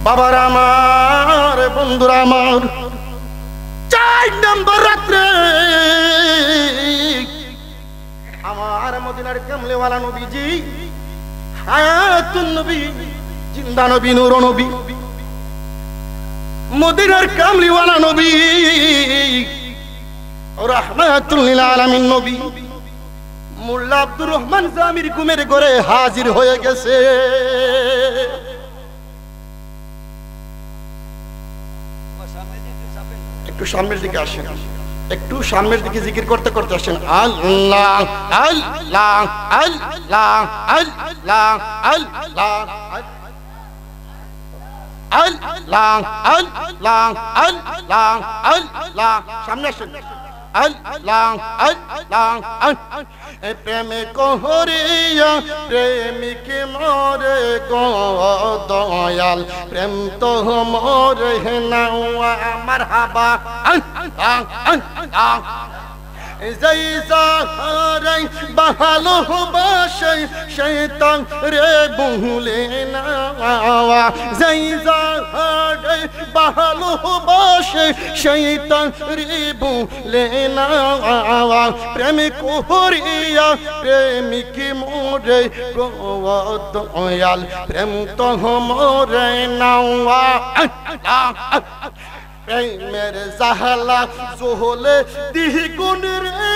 বাবারা আমার বন্ধুরা আমার 4 নম্বর রাত্রে আমার মদিনার কামলেওয়ালা নবীজি হায়াতুন নবী জিন্দা নবী নূর নবী মদিনার কামলিওয়ালা নবী রাহমাতুল লিল আলামিন নবী মোল্লা আব্দুর রহমান জামির ঘুমের ঘরে হাজির হয়ে গেছে একটু সামনের দিকে আসেন একটু সামনের দিকে জিকির করতে করতে আসেন আল্লাহ আল্লাহ আল্লাহ আল্লাহ আল্লাহ আল্লাহ আল্লাহ আল্লাহ আল্লাহ সামনে আসুন আল্লাহ আল্লাহ প্রেম কোহরিয়া প্রেমিক মরে গো দয়াল প্রেম তো মরে না মারহাবা আল্লাহ আল্লাহ জৈসা রে ভালোবাসে শয়তান রে ভুলে না জৈসা রে ভালোবাসে শয়তান রে ভুলে না প্রেম কোহরিয়া প্রেমিক মোরে গো দয়াল প্রেম তো মোরে না প্রেমের জাহালা জোহলে দ্বিগুণ রে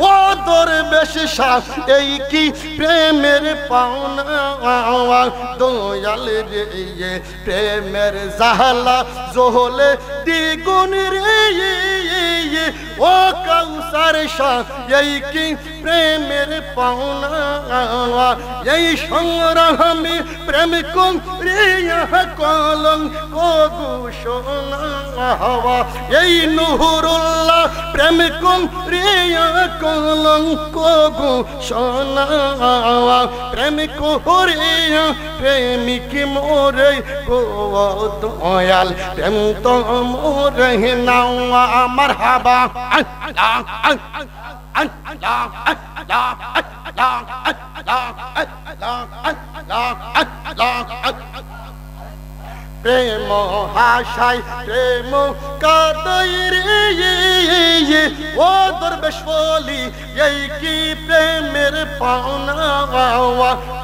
ও দরবেশ শাহ এই কি প্রেমের পাওনা দয়াল রে প্রেমের জাহালা জোহলে দ্বিগুণ রে ও কাউসার শাহ এই কি প্রেমের পাওনা এই সংগ্রামে প্রেম কোন রে কলম কো হওয়া এই নুরুল্লাহ প্রেম কোন রিয়া কলঙ্ক গো সোনা প্রেম কোরিয়া প্রেমিক মোরে গো দয়াল প্রেম তো মোরে নাও মারহাবা আল্লাহ আল্লাহ আল্লাহ আল্লাহ আল্লাহ আল্লাহ আল্লাহ প্রেম হাসাই প্রেম কাদাই রে ও দরবেশ বলি এই কি প্রেমের পাওনা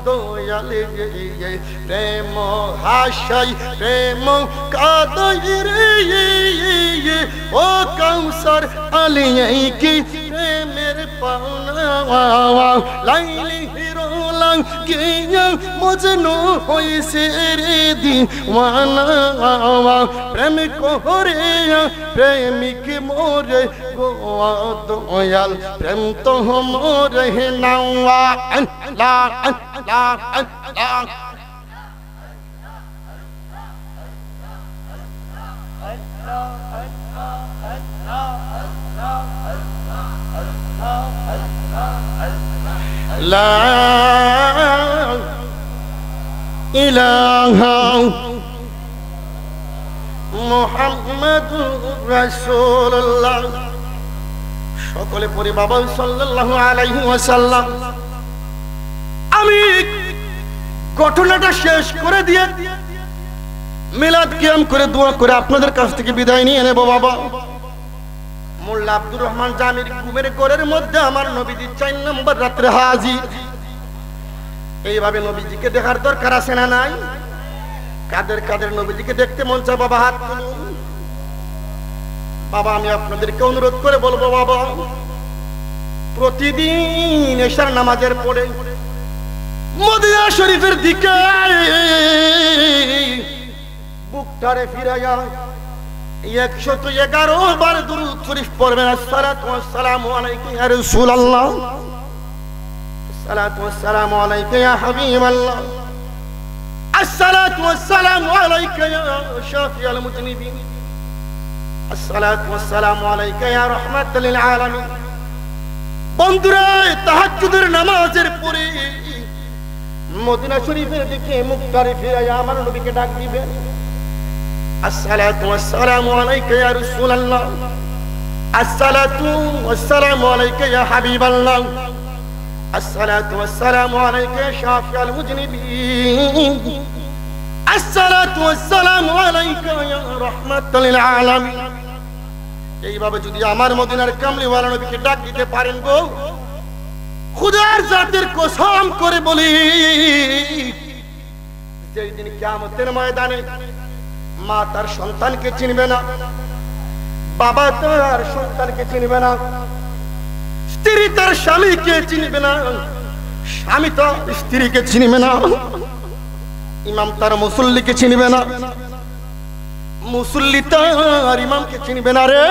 দয়াল রে প্রেম হাসাই প্রেম কাদাই রে ও কাউসার আলী এই কি প্রেমের পাওনা লাইলি হিরোলাং গিয়া মজনু হইছে রে দিওয়ানা প্রেম কোহরিয়া প্রেমিক মোরে গো দয়াল প্রেম তো মোরে নাও আল্লাহ আল্লাহ আল্লাহ লা ইলাহা মুহাম্মাদুর রাসূলুল্লাহ সকলে পড়ি বাবা সাল্লাল্লাহু আলাইহি ওয়াসাল্লাম আমি ঘটনাটা শেষ করে দিয়ে মিলাদ কিয়াম করে দোয়া করে আপনাদের কাছ থেকে বিদায় নিয়ে নেব বাবা মোল্লা আব্দুর রহমান জামির ঘুমের ঘরের মধ্যে আমার নবীজি 4 নম্বর রাতে হাজির এইভাবে নবীজিকে দেখার দরকার আছে না নাই কাদের কাদের নবীজিকে দেখতে মন চায় বাবা হাত তুলুন বাবা আমি আপনাদেরকে অনুরোধ করে বলবো বাবা প্রতিদিন এশার নামাজের পরে মদিনা শরীফের দিকে বুকটারে ফিরাইয়া 111 বার দুরূদ শরীফ পড়বেন আসসালাতু ওয়াসসালামু আলাইকা ইয়া রাসূলুল্লাহ আসসালাতু ওয়াসসালামু আলাইকা ইয়া হাবিবাল্লাহ আসসালাতু ওয়াসসালামু আলাইকা ইয়া শাফিউল মুজনিবিন আসসালাতু ওয়াসসালামু আলাইকা ইয়া রাহমাতাল লিল আলামিন বন্ধুরা তাহাজ্জুদের নামাজের পরে মদিনা শরীফের দিকে মুখটারে ফিরাইয়া আমার নবীকে ডাক দিবেন আসসালাতু ওয়াসসালামু আলাইকা ইয়া রাসূলুল্লাহ আসসালাতু ওয়াসসালামু আলাইকা ইয়া হাবিবাল্লাহ আসসালাতু ওয়াসসালামু আলাইকা ইয়া শাফিউল মুজনিবিন আসসালাতু ওয়াসসালামু আলাইকা ইয়া রাহমাতাল লিল আলামিন এইভাবে যদি আমার মদিনার কামলিওয়ালা নবীকে ডাক দিতে পারেন গো খুদার জাতের কসম করে বলি যেই দিন কিয়ামতের ময়দানে মা তার সন্তানকে চিনবে না বাবা তার সন্তানকে চিনবে না স্ত্রী তার স্বামীকে চিনবে না স্বামী তো স্ত্রীকে চিনবে না ইমাম তার মুসল্লিকে চিনবে না মুসল্লি তার ইমামকে চিনবে না রে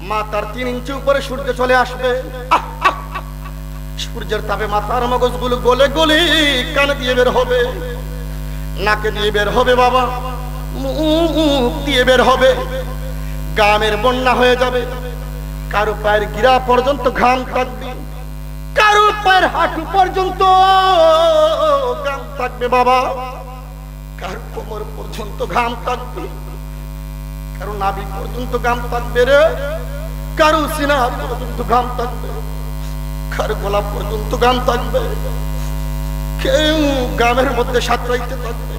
মা তার 3 ইঞ্চি উপরে সূর্য চলে আসবে সূর্যের তাপে মাথার মগজগুলো গলে গলে কানে দিয়ে বের হবে নাকে দিয়ে বের হবে বাবা, মুখ দিয়ে বের হবে, গামের বন্যা হয়ে যাবে। কারো পায়ের গিরা পর্যন্ত ঘাম থাকবে, কারো পায়ের হাঁটু পর্যন্ত ঘাম থাকবে বাবা, কারো কোমর পর্যন্ত ঘাম থাকবে, কারো নাভি পর্যন্ত ঘাম থাকবে রে, কারো সিনা পর্যন্ত ঘাম থাকবে, কারো গলা পর্যন্ত ঘাম থাকবে, কেউ গামের মধ্যে সাঁতরাইতে থাকবে।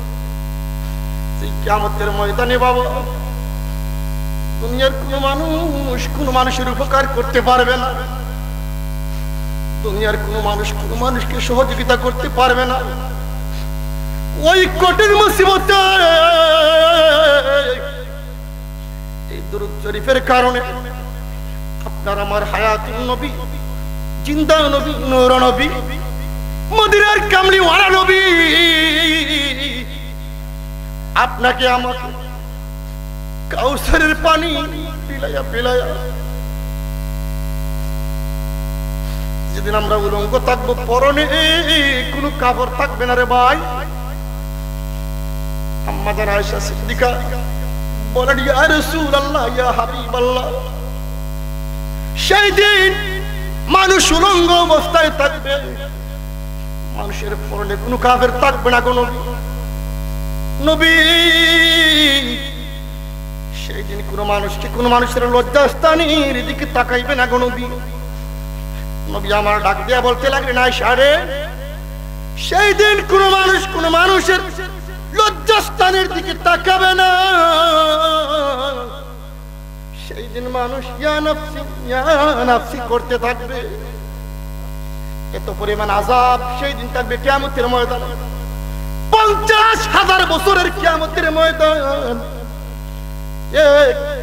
সেই কিয়ামতের ময়দানে বাবা দুনিয়ার কোন মানুষের উপকার করতে পারবে না, দুনিয়ার কোন মানুষকে সহযোগিতা করতে পারবে না। ওই কঠিন মুসিবতে এই দুরূদ শরীফের কারণে আপনার আমার হায়াতুন নবী, জিন্দা নবী, নূর নবী, মদিনার কামলিওয়ালা নবী আপনাকে আমাকে কাউসারের পানি পিলাইয়া পিলাইয়া, যেদিন আমরা উলঙ্গ থাকবো, পরনে কোনো কাপড় থাকবে না রে ভাই, আম্মা জান আয়েশা সিদ্দিকা বলেন ইয়া রাসূলুল্লাহ, ইয়া হাবিবাল্লাহ, সেই দিন মানুষ উলঙ্গ অবস্থায় থাকবে, মানুষের পরনে কোনো কাপড় থাকবে না গো নবী। সেই দিন কোন মানুষের লজ্জাস্থানের দিকে তাকাইবে না গো নবী। নবী আমার ডাক দিয়া বলতে লাগলেন আয়েশা রে, সেই দিন কোন মানুষের লজ্জাস্থানের দিকে তাকাবে না, সেই দিন মানুষ ইয়া নাফসি করতে থাকবে। এত পরিমাণ আযাব সেই দিন থাকবে কিয়ামতের ময়দানে, 50,000 বছরের কিয়ামতের ময়দান।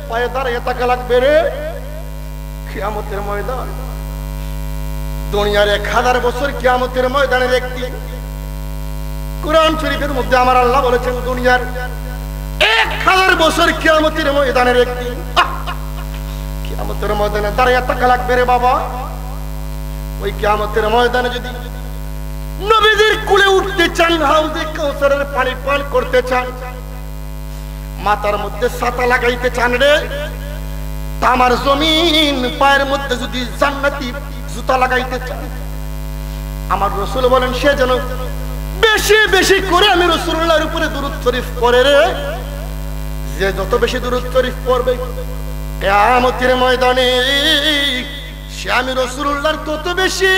পায়ে দাঁড়িয়ে থাকা লাগবে রে কিয়ামতের ময়দান। দুনিয়ার 1000 বছর কিয়ামতের ময়দানের একটি, কুরআন শরীফের মধ্যে আমার আল্লাহ বলেছেন দুনিয়ার 1000 বছর কিয়ামতের ময়দানের একটি। কিয়ামতের ময়দানে দাঁড়িয়ে থাকা লাগবে রে বাবা। ওই কিয়ামতের ময়দানে যদি নবীদের কুলে উঠতে চান, হাউজে কাউসারের পানি পান করতে চান, মাথার মধ্যে ছাতা লাগাইতে চান রে, তামার জমিন পায়ের মধ্যে যদি জান্নাতি জুতা লাগাইতে চান, আমার রাসূল বলেন সে যেন বেশি বেশি করে আমি রাসূলুল্লাহর উপরে দুরূদ শরীফ পড়ে রে। যে যত বেশি দুরূদ শরীফ পড়বে কিয়ামতের ময়দানে সে আমি রাসূলুল্লাহর তত বেশি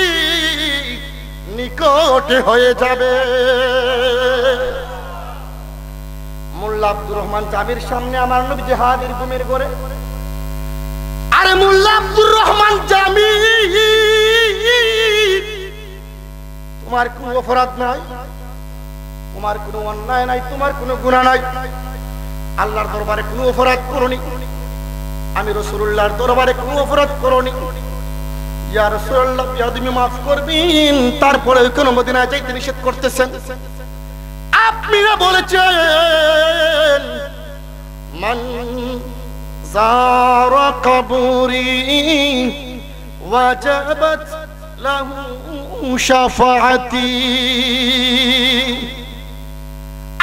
নিকটে হয়ে যাবে। মোল্লা আব্দুর রহমান জামির সামনে আমার নবী জিহাদের ঘুমের ঘরে, আরে মোল্লা আব্দুর রহমান জামি, তোমার কোনো অপরাধ নাই, তোমার কোনো অন্যায় নাই, তোমার কোনো গুনাহ নাই, আল্লাহর দরবারে কোনো অপরাধ করনি, আমি রাসূলুল্লাহর দরবারে কোনো অপরাধ করনি। ইয়া রাসূলুল্লাহ আপনি মাফ করবেন, তারপরে কোন মদিনায় যাইতে নিষেধ করতেছেন। আপনি না বলেছেন মান যারা কবরি ওয়াজাবাত লাহু শাফাআতি।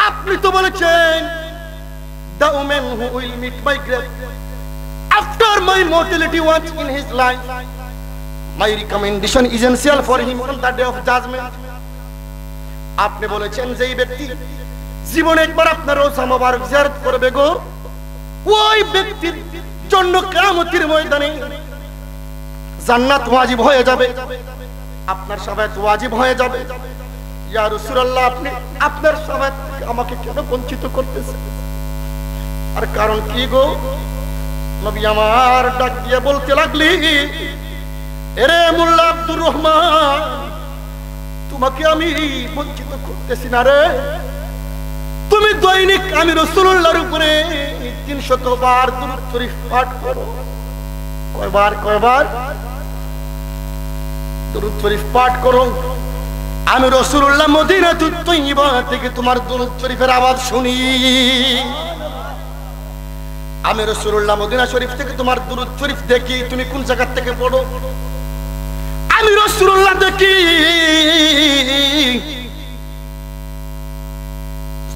আপনি তো বলেছেন the woman who will meet my grave after my mortality once in his life, my recommendation is essential for him on the day of judgment. আপনি বলেছেন যে এই ব্যক্তি জীবনে একবার আপনার রওজা মোবারক জিয়ারত করবে গো, ওই ব্যক্তির জন্য কিয়ামতের ময়দানে জান্নাত ওয়াজিব হয়ে যাবে, আপনার শাফায়াত ওয়াজিব হয়ে যাবে। ইয়া রাসূলুল্লাহ আপনি আপনার শাফায়াত থেকে আমাকে কেন বঞ্চিত করতেছেন? আর কারণ কি গো? নবী আমার ডাক দিয়ে বলতে লাগলি, এরে মোল্লা আব্দুর রহমান, তোমাকে আমি বঞ্চিত করতেছি না রে, তুমি দৈনিক আমি রাসূলুল্লাহর উপরে 300 বার দুরূদ শরীফ পাঠ করো। কয়বার দুরূদ শরীফ পাঠ করো। আমি রাসূলুল্লাহ মদিনাতুত তয়্যিবা থেকে তোমার দুরূদ শরীফের আওয়াজ শুনি, আমি রাসূলুল্লাহ মদিনা শরীফ থেকে তোমার দুরূদ শরীফ দেখি তুমি কোন জায়গা থেকে পড়ো, আমি রাসূলুল্লাহ দেখি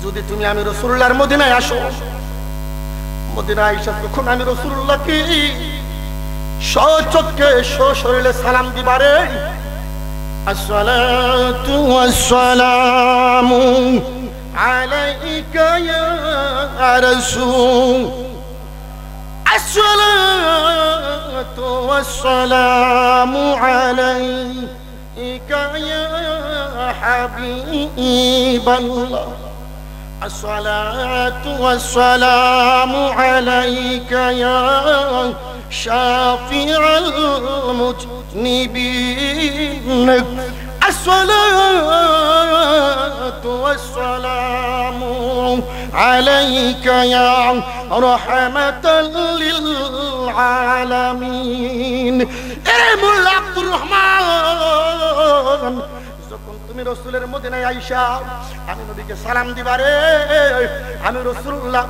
যদি তুমি আমি রাসূলুল্লাহর মদিনায় আসো, মদিনায় এসে তখন আমি রাসূলুল্লাহকে সচক্ষে সশরীরে সালাম দিবারে, আসসালাতু ওয়াসসালামু আলাইকা ইয়া রাসূল, আসসালাতু ওয়াসসালামু আলাইকা ইয়া হাবিবাল্লাহ, আসসালাতু ওয়াসসালামু আলাইকা ইয়া শাফিউল মুজনিবিন, আসসালাতু ওয়াসসালামু আলাইকা ইয়া রাহমাতাল লিল আলামিন। এ মোল্লা আব্দুর রহমান, যখন তুমি রাসূলের মদিনায় আইসা আমি নবীকে সালাম দিবারে, আমি রাসূলুল্লাহ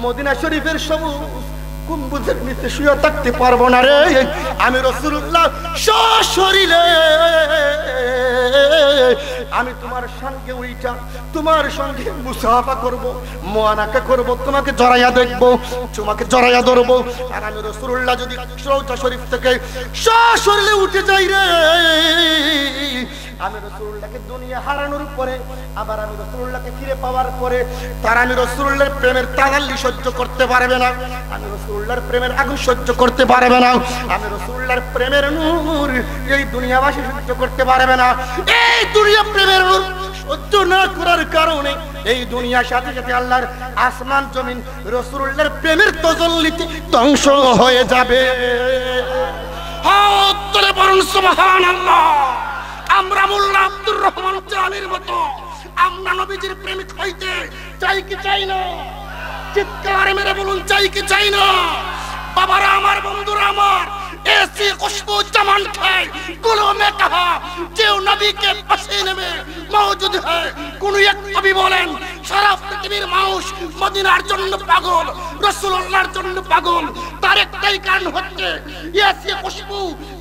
মদিনা শরীফের সবুজ গম্বুজের নিচে শুয়ে থাকতে পারবো না রে। আমি রাসূলুল্লাহ সশরীরে আমি তোমার সঙ্গে উইটা তোমার সঙ্গে মুসাফা করব, মুআনাকা করব, তোমাকে জড়াইয়া দেখব, তোমাকে জড়াইয়া ধরবো। আর আমি রাসূলুল্লাহ যদি রওজা শরীফ থেকে সশরীরে উঠে যাই রে, আমি রাসূলুল্লাহকে দুনিয়া হারানোর পরে আবার আমি রাসূলুল্লাহকে ফিরে পাওয়ার পরে তার আমি রাসূলুল্লাহর প্রেমের তাজাল্লি সহ্য করতে পারবে না, আমি রাসূলুল্লাহর প্রেমের আগুন সহ্য করতে পারবে না, আমি রাসূলুল্লাহর প্রেমের নূর এই দুনিয়াবাসী সহ্য করতে পারবে না। এই দুনিয়া প্রেমের নূর সহ্য না করার কারণে এই দুনিয়ার সাথে সাথে আল্লাহর আসমান জমিন রাসূলুল্লাহর প্রেমের তাজাল্লিতে ধ্বংস হয়ে যাবে। হাত তুলে বলুন সুবহানাল্লাহ। আমরা মোল্লা আব্দুর রহমান জানির মতো আমরা নবীজির প্রেমিক হইতে চাই কি চাই না? চিৎকার মেরে বলুন চাই কি চাই না? বাবারা আমার, বন্ধুরা আমার, ऐसी खुशबू चमन है गुलों में कहा जो नबी के पसीने में मौजूद है। কোন এক কবি বলেন সারা পৃথিবীর মানুষ মদিনার জন্য পাগল, রাসূলুল্লাহর জন্য পাগল, তার একটাই কারণ হচ্ছে ऐसी खुशबू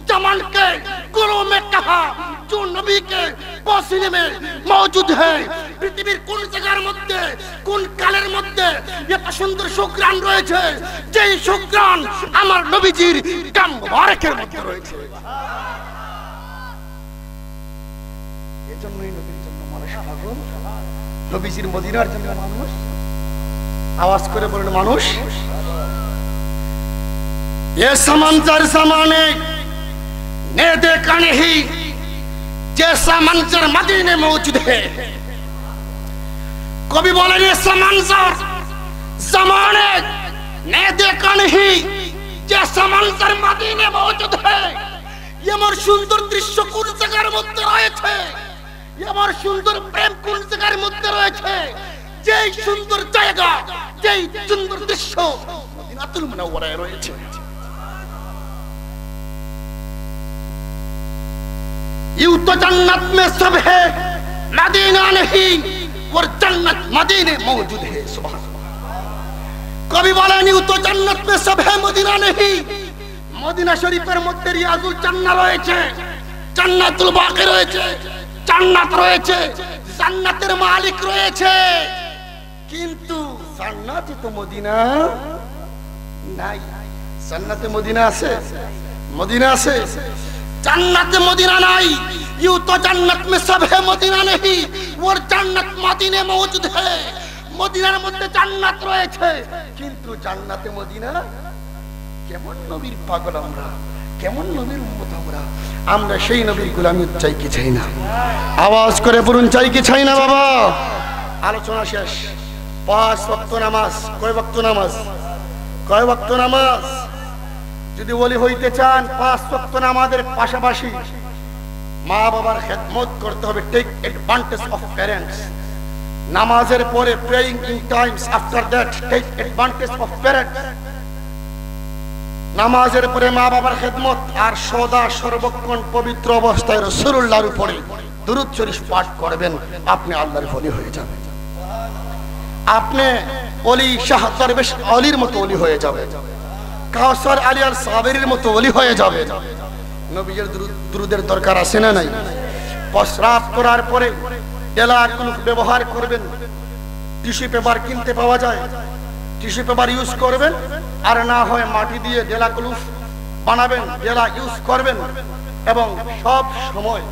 चमन के गुलों में कहा जो नबी के पसीने में मौजूद है। পৃথিবীর কোন জায়গার মধ্যে কোন কালের মধ্যে এত সুন্দর সুঘ্রাণ রয়েছে, যেই সুঘ্রাণ আমার নবীজির গাম মুবারকের মধ্যে রয়েছে। এজন্যই নবীর জন্য মানুষ পাগল, নবীজির মদিনার জন্য মানুষ আওয়াজ করে বলেন মানুষ। ये समंदर ज़माने ने देखा नहीं जैसा मंजर मदीने मौजूद है। कभी बोले ये समंदर ज़माने ने देखा नहीं जैसा मंजर मदीने मौजूद है। ये मोर सुंदर दृश्य কোন জায়গার মধ্যে রয়েছে, আমার সুন্দর প্রেম কোন জায়গার মধ্যে রয়েছে, যেই সুন্দর জায়গা যেই সুন্দর দৃশ্য মদিনাতুল মুনাওয়ারায় রয়েছে। यूं तो जन्नत में सब है मदीना नहीं और जन्नत मदीने मौजूद है। सुभान कभी बोले यूं तो जन्नत में सब है मदीना नहीं, মদিনা শরীফের মধ্যে রিয়াজুল জান্নাহ রয়েছে, জান্নাতুল বাকি রয়েছে, জান্নাত রয়েছে, জান্নাতের মালিক রয়েছে, কিন্তু জান্নাতে তো মদিনা নাই। জান্নাতে মদিনা আছে? মদিনা আছে, जन्नत मदीना नहीं। यूं तो जन्नत में सब है मदीना नहीं और जन्नत मदीने मौजूद है। মদিনার মধ্যে জান্নাত রয়েছে কিন্তু জান্নাতে মদিনা। কেমন নবীর পাগল আমরা, কেমন নবীর উম্মত আমরা, আমরা সেই নবীর গোলামি চাই কি চাই না? আওয়াজ করে বলুন চাই কি চাই না? বাবা আলোচনা শেষ। 5 ওয়াক্ত নামাজ। কয় ওয়াক্ত নামাজ? কয় ওয়াক্ত নামাজ? যদি ওলি হইতে চান 5 ওয়াক্ত নামাজের পাশাপাশি মা বাবার খেদমত করতে হবে। Take advantage of parents. নামাজের পরে praying in times, after that take advantage of parents. নামাজের পরে মা বাবার খেদমত আর সদা সর্বক্ষণ পবিত্র অবস্থায় রাসূলুল্লাহর উপরে দুরূদ শরীফ পাঠ করবেন, আপনি আল্লাহর ওলি হয়ে যাবেন। আপনি ওলি শাহ দরবেশ ওলির মতো ওলি হয়ে যাবেন, কাউসার আলী আল সাবেরির মতো ওলি হয়ে যাবে। নবীর দুরূদের দরকার আছে না নাই? প্রস্রাব করার পরে তেলাকুল ব্যবহার করবেন, টিস্যু পেপার কিনতে পাওয়া যায়, টিস্যু পেপার ইউজ করবেন, আর না হয় মাটি দিয়ে ডেলা কলুস বানাবেন, ডেলা ইউজ করবেন, এবং সব সময়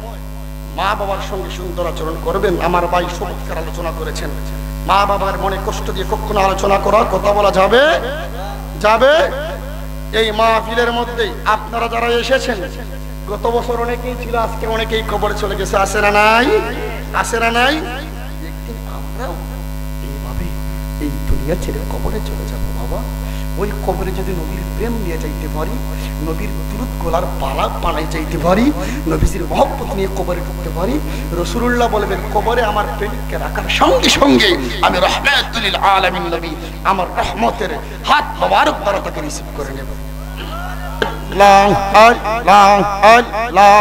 মা বাবার সঙ্গে সুন্দর আচরণ করবেন। আমার ভাই চমৎকার আলোচনা করেছেন, মা বাবার মনে কষ্ট দিয়ে কখনো আলোচনা করার কথা বলা যাবে যাবে। এই মাহফিলের মধ্যেই আপনারা যারা এসেছেন, গত বছর অনেকেই ছিল, আজকে অনেকেই কবরে চলে গেছে, আসে না নাই? আসে না নাই? একদিন আমরাও এইভাবে এই দুনিয়া ছেড়ে কবরে চলে যাব বাবা। ওই কবরে যদি নবীর প্রেম নিয়ে যাইতে পারি, নবীর দুরূদ গোলার পালা বানাই যাইতে পারি, নবীজির মহব্বত নিয়ে কবরে ঢুকতে পারি, রাসূলুল্লাহ বলবেন কবরে আমার প্রেমিককে রাখার সঙ্গে সঙ্গে আমি রাহমাতুল লিল আলামিন নবী আমার রহমতের হাত মোবারক দ্বারা তাকে রিসিভ করে নেব। আল্লাহ আল্লাহ আল্লাহ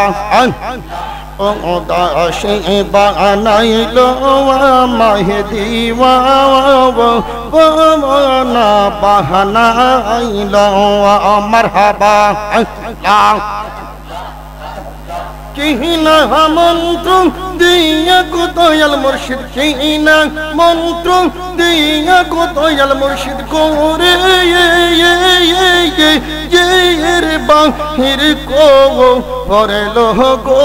ও দাশে বানাইলো আমায় দিওয়ানা বাহানাইলো মারহাবা। আল্লাহ কিনা মন্ত্র দিয়া গো দয়াল মুর্শিদ, কিনা মন্ত্র দিয়া গো দয়াল মুর্শিদ গোরে রে বাহির কো পরেলো গো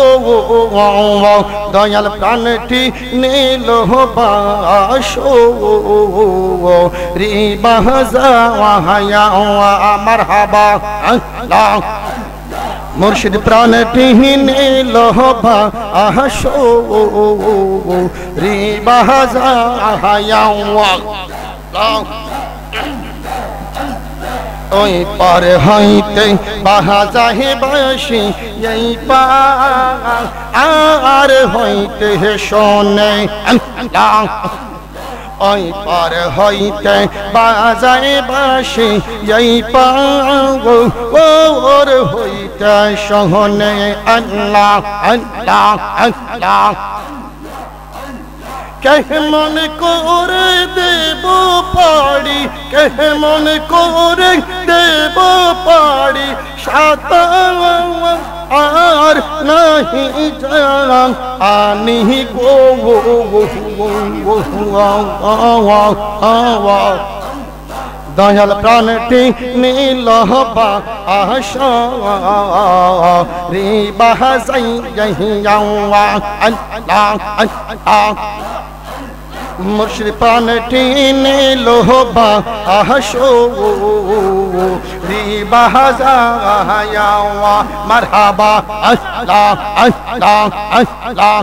দয়াল প্রাণটি নীল বাসো রে বাহজা মারহাবা। আল্লাহ মুর্শিদ প্রাণটি নীল বাসো রে বাহজা ওই পার হইতে বাহাজাহে বাসি এই পার হইতে শোনে। ওই পার হইতে বাজায় বাসি এই পার হইতে শোনে। আল্লাহ আল্লাহ আল্লাহ কেমন করে দেব পাড়ি, কেমন করে দেব পাড়ি, সাতার নাহি জানাম আনি গো দয়াল প্রাণটি নীল বাসো রে বাহজাই আল্লাহ আল্লাহ মুর্শিদ প্রাণটি নীল বাসো রে বাহজা মারহাবা। আল্লাহ আল্লাহ আল্লাহ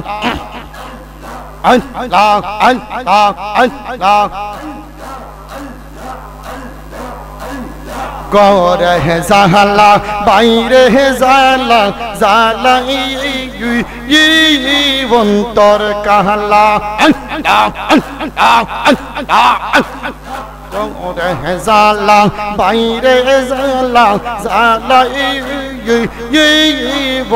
আল্লাহ আল্লাহ আল্লাহ গরে জালা বাইরে জালা জালা অন্তর কাহলা। গরে জালা বাইরে জালা জালা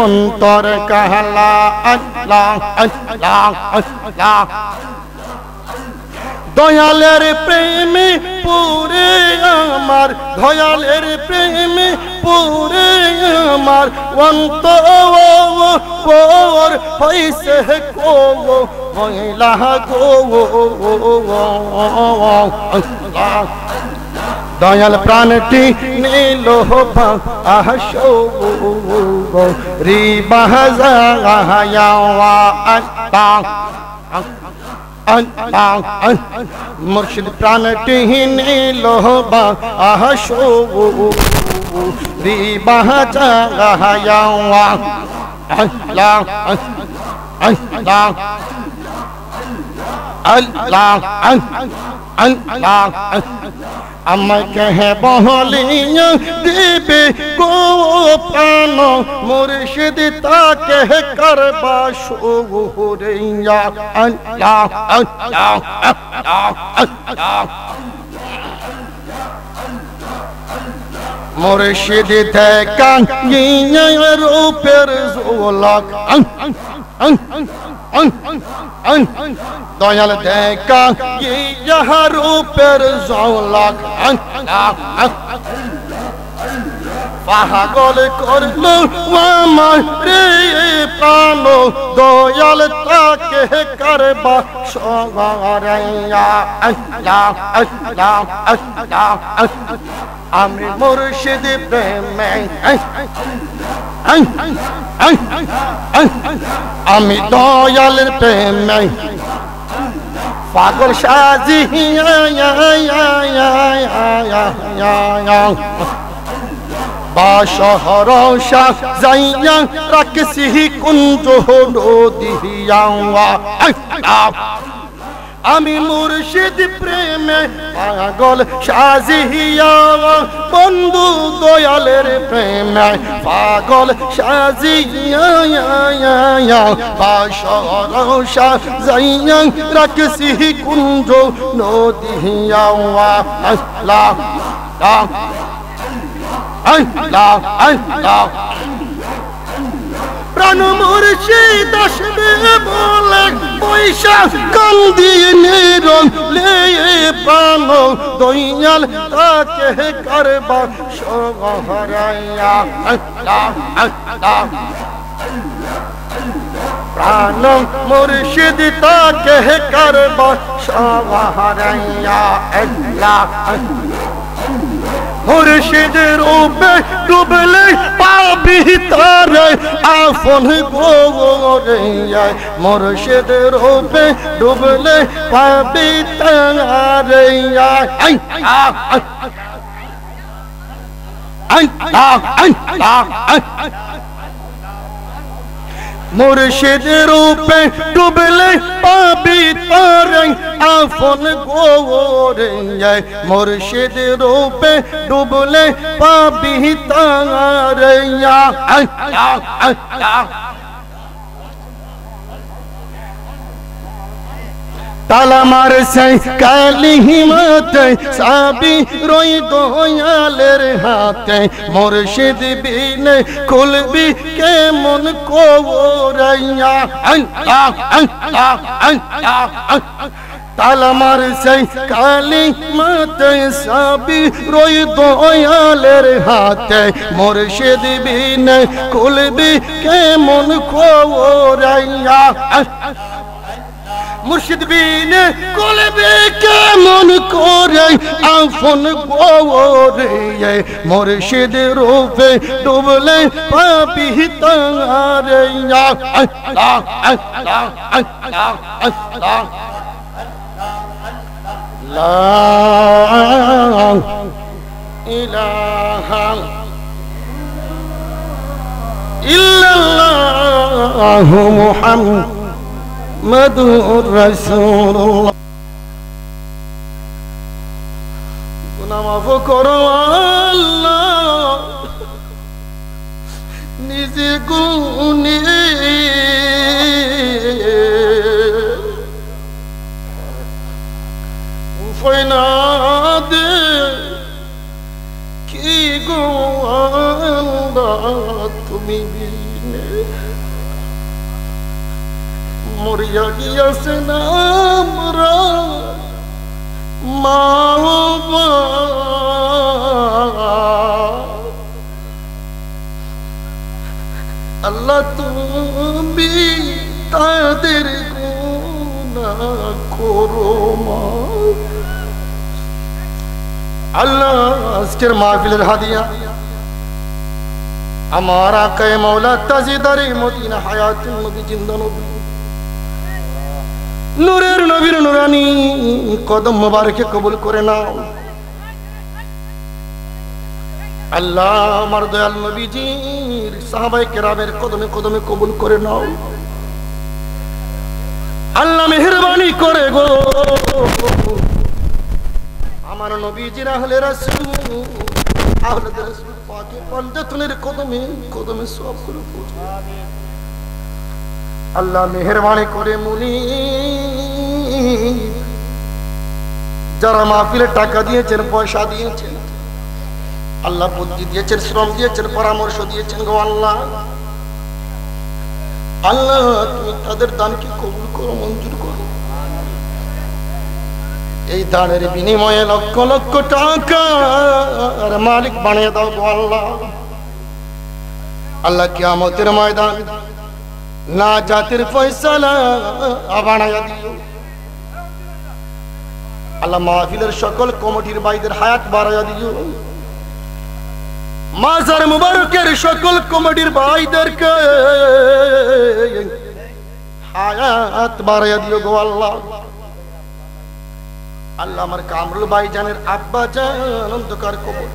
অন্তর কাহলা। আল্লাহ আল্লাহ আল্লাহ দয়ালের প্রেমে পুরে আমার, দয়ালের প্রেমে পুরে আমার অন্তর হইছে গো মহিলা গো। দয়াল প্রাণটি নীল বাসো রে বাহজা আল্লাহ মুর্শিদ প্রাণটি নীল বাসো রে বাহজা আল্লাহ আল্লাহ আল্লাহ আল্লাহ আমাকে বহলিয়া দিবে গো প্রাণ মুর্শিদ তাকে করবা শুকরিয়া। আল্লাহ আল্লাহ আল্লাহ আল্লাহ মুর্শিদ দেখা রূপের ঝলক, দয়াল দেখা রূপের ঝলক পাগল করলো আমার রে প্রাণ দয়াল তাকে করবা সগারাইয়া আল্লাহ আল্লাহ আল্লাহ আমি মুর্শিদ প্রেমে আমি দয়ালের প্রেমে পাগল সাজিয়া বাশহর সাজাইয়া রাখছি কুঞ্জ নদিয়া আমি মুর্শিদ প্রেমে পাগল সাজিয়া বন্ধু দয়ালের প্রেমে পাগল সাজিয়া বাশহর সাজাইয়া রাখছি কুঞ্জ নদিয়া আল্লাহ আল্লাহ আল্লাহ প্রাণ মুর্শিদ আসবে বলে পয়সা কান্দিয়ে নিরন লে প্রাণ দয়াল তাকে করবা সহারাইয়া আল্লাহ আল্লাহ প্রাণ মুর্শিদ তাকে করবা সহারাইয়া আল্লাহ মুর্শিদ রূপে ডুবলে পাবি তারে আপন গোরে মুর্শিদ রূপে ডুবলে পাবি তারে মুর্শিদ রূপে ডুবলে পাবি তারে আপন গোরে মুর্শিদ রূপে ডুবলে পাবি তারে তালা মারছে কালিমাতে সাবি রই দয়ালের হাতে মুর্শিদ বিনে খুলবি কেমন কোরাইয়া আল্লাহ আল্লাহ আল্লাহ তালা মারছে কালিমাতে সাবি রই দয়ালের হাতে মুর্শিদ বিনে খুলবি কেমন কোরাইয়া মুর্শিদ বিনে কলবে কেমন করে আপন গোরে মুর্শিদ রূপে ডুবলে পাবি তারে আল্লাহ আল্লাহ আল্লাহ আল্লাহ লা ইলাহা ইল্লাল্লাহ মুহাম্মদ মধুর রাসূলুল্লাহ গুনাহ মাফ করো আল্লাহ নিজে গুনে উফাইনা দে কি গো আল্লাহ তুমি বিনে মরিয়া গিয়াছে না আমরা মা আল্লাহ তুমি তাদের গুনাহ করো মা আল্লাহ আজকের মাহফিলের হাদিয়া আমার আকায়ে মাওলা তাজিদারে মদিনা হায়াতুন নবী জিন্দা নবী নূরের নবীর নুরানি কদম মুবারকে কবুল করে নাও আল্লাহ আমার দয়াল নবীজির সাহাবায়ে কেরামের কদমে কদমে কবুল করে নাও আল্লাহ মেহেরবানি করে গো আমার নবীজির আহলে রাসূল আহলে রাসূল পাকে পঞ্জতনের কদমে কদমে সব করে আমিন আল্লাহ মেহেরবানি করে মুনি যারা মাহফিলে টাকা দিয়েছেন পয়সা দিয়েছেন আল্লাহ বুদ্ধি দিয়েছেন শ্রম দিয়েছেন পরামর্শ দিয়েছেন গো আল্লাহ আল্লাহ তুমি তাদের দানকে কবুল করো মঞ্জুর করো এই দানের বিনিময়ে লক্ষ লক্ষ টাকার মালিক বানিয়ে দাও গো আল্লাহ আল্লাহ কিয়ামতের ময়দান না জাতির ফয়সালা বানায়া দিও আল্লাহ মাহফিলের সকল কমিটির ভাইদের হায়াত বাড়ায়া দিও মাজার মুবারকের সকল কমিটির ভাইদেরকে হায়াত বাড়ায়া দিও গো আল্লাহ আল্লাহ আমার কামরুল ভাইজানের আব্বা জান অন্ধকার কবর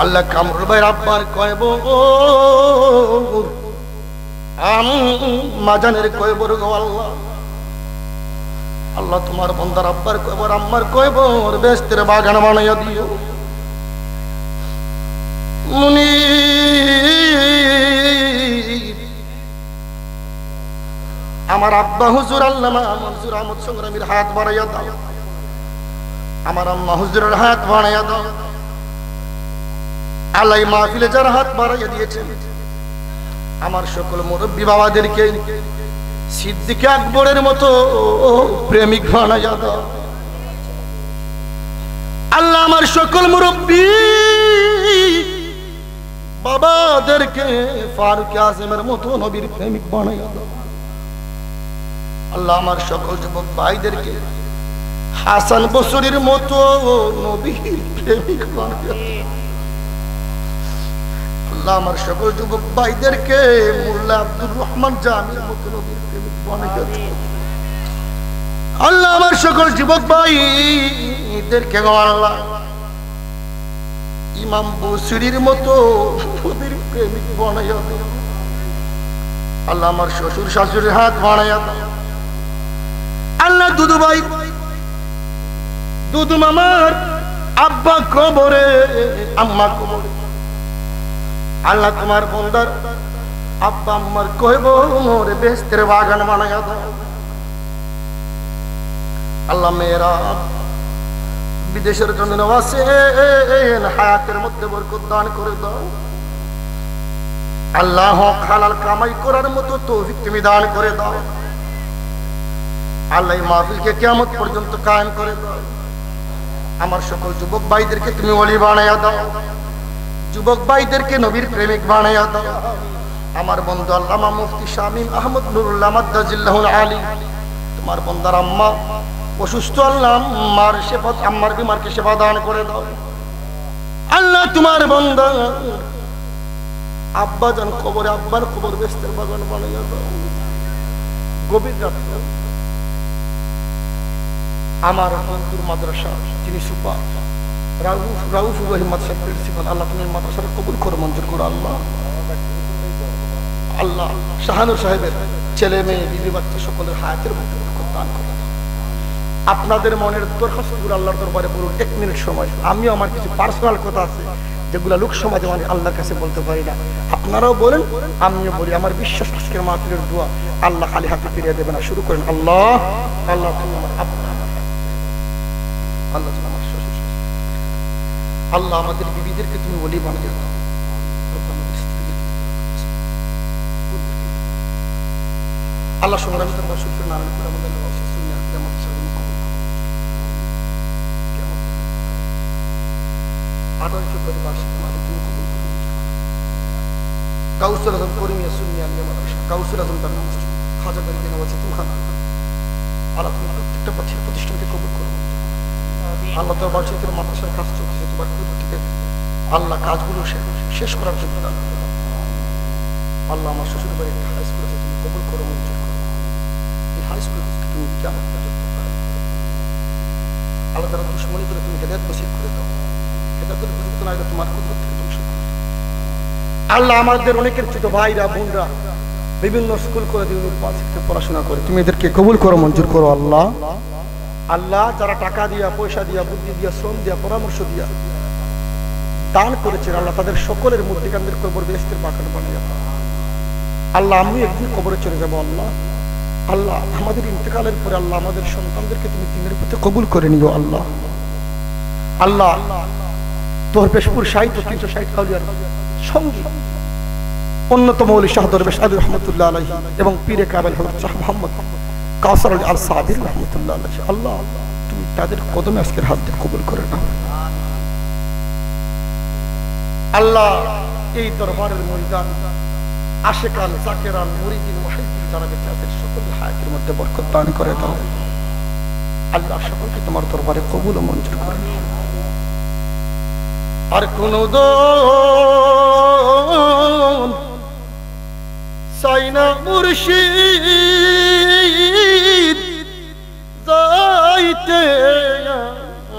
আল্লাহ কামরুল ভাইয়ের আব্বার কয়ব মাজানের কয়বর গো আল্লাহ আল্লাহ তোমার বন্দার আব্বার কয়বর আম্মার কয়বর বেহেশতের বাগান বানাইয়া দিও মুনি আমার আব্বা হুজুর আল্লামা মনজুর আহমদ সংগ্রামীর হায়াত বাড়াইয়া দাও আমার আম্মা হুজুরের হায়াত বাড়াইয়া দাও আল্লাহ মাহফিলে যারা হাত বাড়াইয়া দিয়েছেন আমার সকল মুরব্বী বাবাদেরকে সিদ্দিক আকবরের মতো প্রেমিক বানাইয়া দাও আল্লাহ আমার সকল মুরব্বী বাবাদেরকে ফারুক আজমের মতো নবীর প্রেমিক বানাইয়া দাও আল্লাহ আমার সকল যুবক ভাইদেরকে হাসান বসরির মতো নবীর প্রেমিক বানাইয়া দাও আল্লাহ আমার সকল যুবক ভাইদেরকে মোল্লা আব্দুর রহমান জামির মতো নবীর প্রেমিক বানাইয়া দাও আল্লাহ আমার সকল যুবক ভাইদেরকে আল্লাহ ইমাম বসরির মতো নবীর প্রেমিক বানাইয়া দাও আল্লাহ আমার শ্বশুর শাশুড়ির হাত বানাইয়া দাও আল্লাহ দুদু ভাই দুদু মামার আব্বা কবরে আম্মা কবরে আল্লাহ তোমার বন্দার আব্বা আম্মার কইব মোরে বেহেশতের বাগান বানাইয়া দাও আল্লাহ মেয়েরা বিদেশের জন্য আছেন হায়াতের মধ্যে বরকত দান করে দাও আল্লাহ হালাল কামাই করার মতো তৌফিক তুমি দান করে দাও আল্লাহ মাহফিলকে কিয়ামত পর্যন্ত কায়েম করে দাও আমার সকল যুবক ভাইদেরকে তুমি ওলি বানাইয়া দাও যুবক ভাইদেরকে নবীর প্রেমিক বানাইয়া দাও আমার বন্ধু আল্লামা মুফতি শামীম আহমদ নুরুল্লাহ মাদ্দাজিল্লাহুল আলী তোমার বন্দার আম্মা অসুস্থ আল্লাহ আম্মার সেফাত আম্মার বিমারকে সেবা দান করে দাও আল্লাহ তোমার বন্দা আব্বা জান কবরে আব্বার কবর বেহেশতের বাগান বানাইয়া দাও গভীর রাতে আমার বন্ধুর মাদ্রাসা যিনি সুপার রাউফ ইব্রাহিম মাদ্রাসার প্রিন্সিপাল আল্লাহ তুমি মাদ্রাসার কবুল করো মঞ্জুর করো আল্লাহ আল্লাহ শাহানুর সাহেবের ছেলে মেয়ে বিবি বাচ্চা সকলের হায়াতের মধ্যে বরকত দান করো আপনাদের মনের দরখাস্তগুলো আল্লাহর দরবারে বলুন 1 মিনিট সময় আমিও আমার কিছু পার্সোনাল কথা আছে যেগুলো লোক সমাজে মানে আল্লাহর কাছে বলতে পারি না আপনারাও বলেন আমিও বলি আমার বিশ্বাস আজকের মাহফিলের দোয়া আল্লাহ খালি হাতে ফিরিয়ে দেবে না শুরু করেন আল্লাহ আল্লাহ তুমি আমার আব্বা আল্লাহ তুমি আমার শ্বশুর আল্লাহ আমাদের বিবিদেরকে তুমি ওলি বানিয়ে দাও আল্লাহ সংগ্রামী তোমার সুফির নারায়ণ আমাদের কাউসার আজম করিমিয়া সুন্নিয়া আলিয়া মাদ্রাসা কাউসার আজম তার নাম খাজা গরিবের নওয়াজ তুমখানা আল্লাহ তুমি প্রত্যেকটা প্রতিষ্ঠানকে কবুল করো আল্লাহ তোর বার্ষিকের মাদ্রাসার কাজ চলছে তোমার কুদরতিকে আল্লাহ কাজগুলো শেষ করার জন্য আল্লাহ আমার শ্বশুর বাড়ি একটা হাই স্কুল আছে তুমি কবুল করো মঞ্জুর করো এই হাই স্কুল তুমি কেমন আল্লাহ তারা দুশ্মনী করে তুমি হেদায়েত নসিব করে দাও হেদায়েতের বুঝতে না এটা তোমার কুদরত থেকে তুমি আল্লাহ আমাদের অনেকের ছোট ভাইরা বোনরা বিভিন্ন স্কুল করে পড়াশোনা করে তুমি এদেরকে কবুল করো মঞ্জুর করো আল্লাহ আল্লাহ যারা টাকা দিয়া পয়সা দিয়া বুদ্ধি দিয়া শ্রম দিয়া পরামর্শ দিয়া দান করেছেন আল্লাহ তাদের সকলের মধ্যেখানদের কবর বেহেশতের বাগান বানিয়ে দাও আল্লাহ আমি একদিন কবরে চলে যাবো আল্লাহ আল্লাহ আমাদের ইন্তেকালের পরে আল্লাহ আমাদের সন্তানদেরকে তুমি দিনের প্রতি কবুল করে নিও আল্লাহ আল্লাহ তোর পেশপুর সাহিত্য 360 কাউলিয়ার সঙ্গী অন্যতম ওলি শাহ দরবেশ আলী রহমতুল্লাহ আলাইহি এবং পীরে কামেল হযরত শাহ মুহাম্মদ কাউসার আলী আল সাদির রহমতুল্লাহ আলাইহি আল্লাহ তুমি তাদের কদমে আজকের হাত দিয়ে কবুল করে নাও আল্লাহ এই দরবারের ময়দান আশিকান জাকিরান মুরিদিন মুহিদ্দিন যারা বেঁচে আছেন সকল হায়াতের মধ্যে বরকত দান করে দাও আল্লাহ সকলকে তোমার দরবারে কবুল ও মঞ্জুর করে নাও আর কোন দন সাইনা মুর্শিদ যাইতে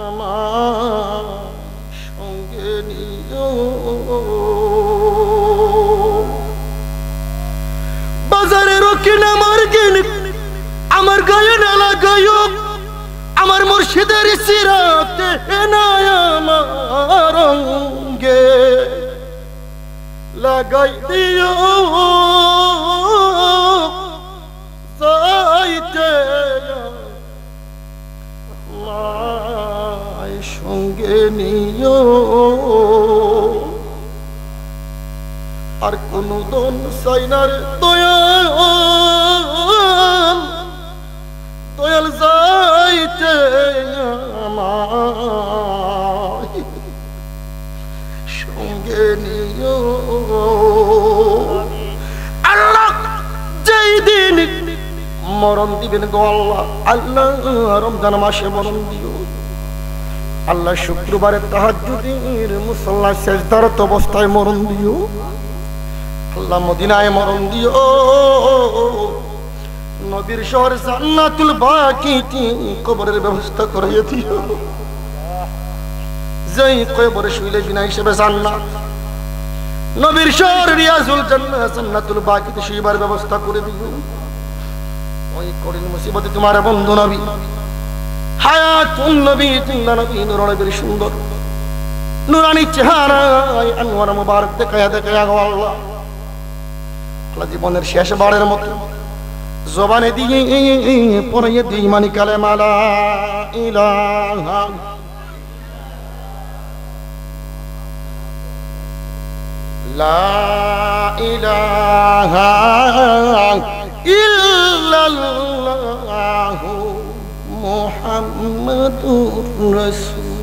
আমার সঙ্গে নিও বাজারে রকিন আমার গেন আমার গায়ে না লাগাইও আমার মুর্শিদের সিরাতে নাই আমার অঙ্গে লাগাই দিও যাইতে মায় সঙ্গে নিও আর কোন দন সাইনার দয়াল দয়াল যাইতে আমার সঙ্গে নিও আল্লাহ যেই দিন মরণ দিবেন গো আল্লাহ আল্লাহ রমজান মাসে মরণ দিও আল্লাহ শুক্রবারে তাহাজ্জুদের মুসাল্লা সেজদারত অবস্থায় মরণ দিও আল্লাহ মদিনায় মরণ দিও নবীর শহর জান্নাতুল বাকিতে কবরের ব্যবস্থা করিয়ে দিও যেই কবরে শুইলে বিনা হিসেবে জান্নাত নবীর শহর রিয়াজুল জান্নাত জান্নাতুল বাকিতে শুইবার ব্যবস্থা করে দিও ওই কঠিন মুসিবতে তোমার বন্ধু নবী হায়াতুন নবী তিনটা নবী নূর নবীর সুন্দর নুরানি চেহারায় আনোয়ার মুবারক দেখায়া দেখায়া গো আল্লাহ আল্লাহ জীবনের শেষ বারের মতো জবানে দিয়ে পড়িয়ে দিই মানি কালেমা লা ইলাহা লা ইলাহা ইল্লাল্লাহু মুহাম্মাদুর রাসূল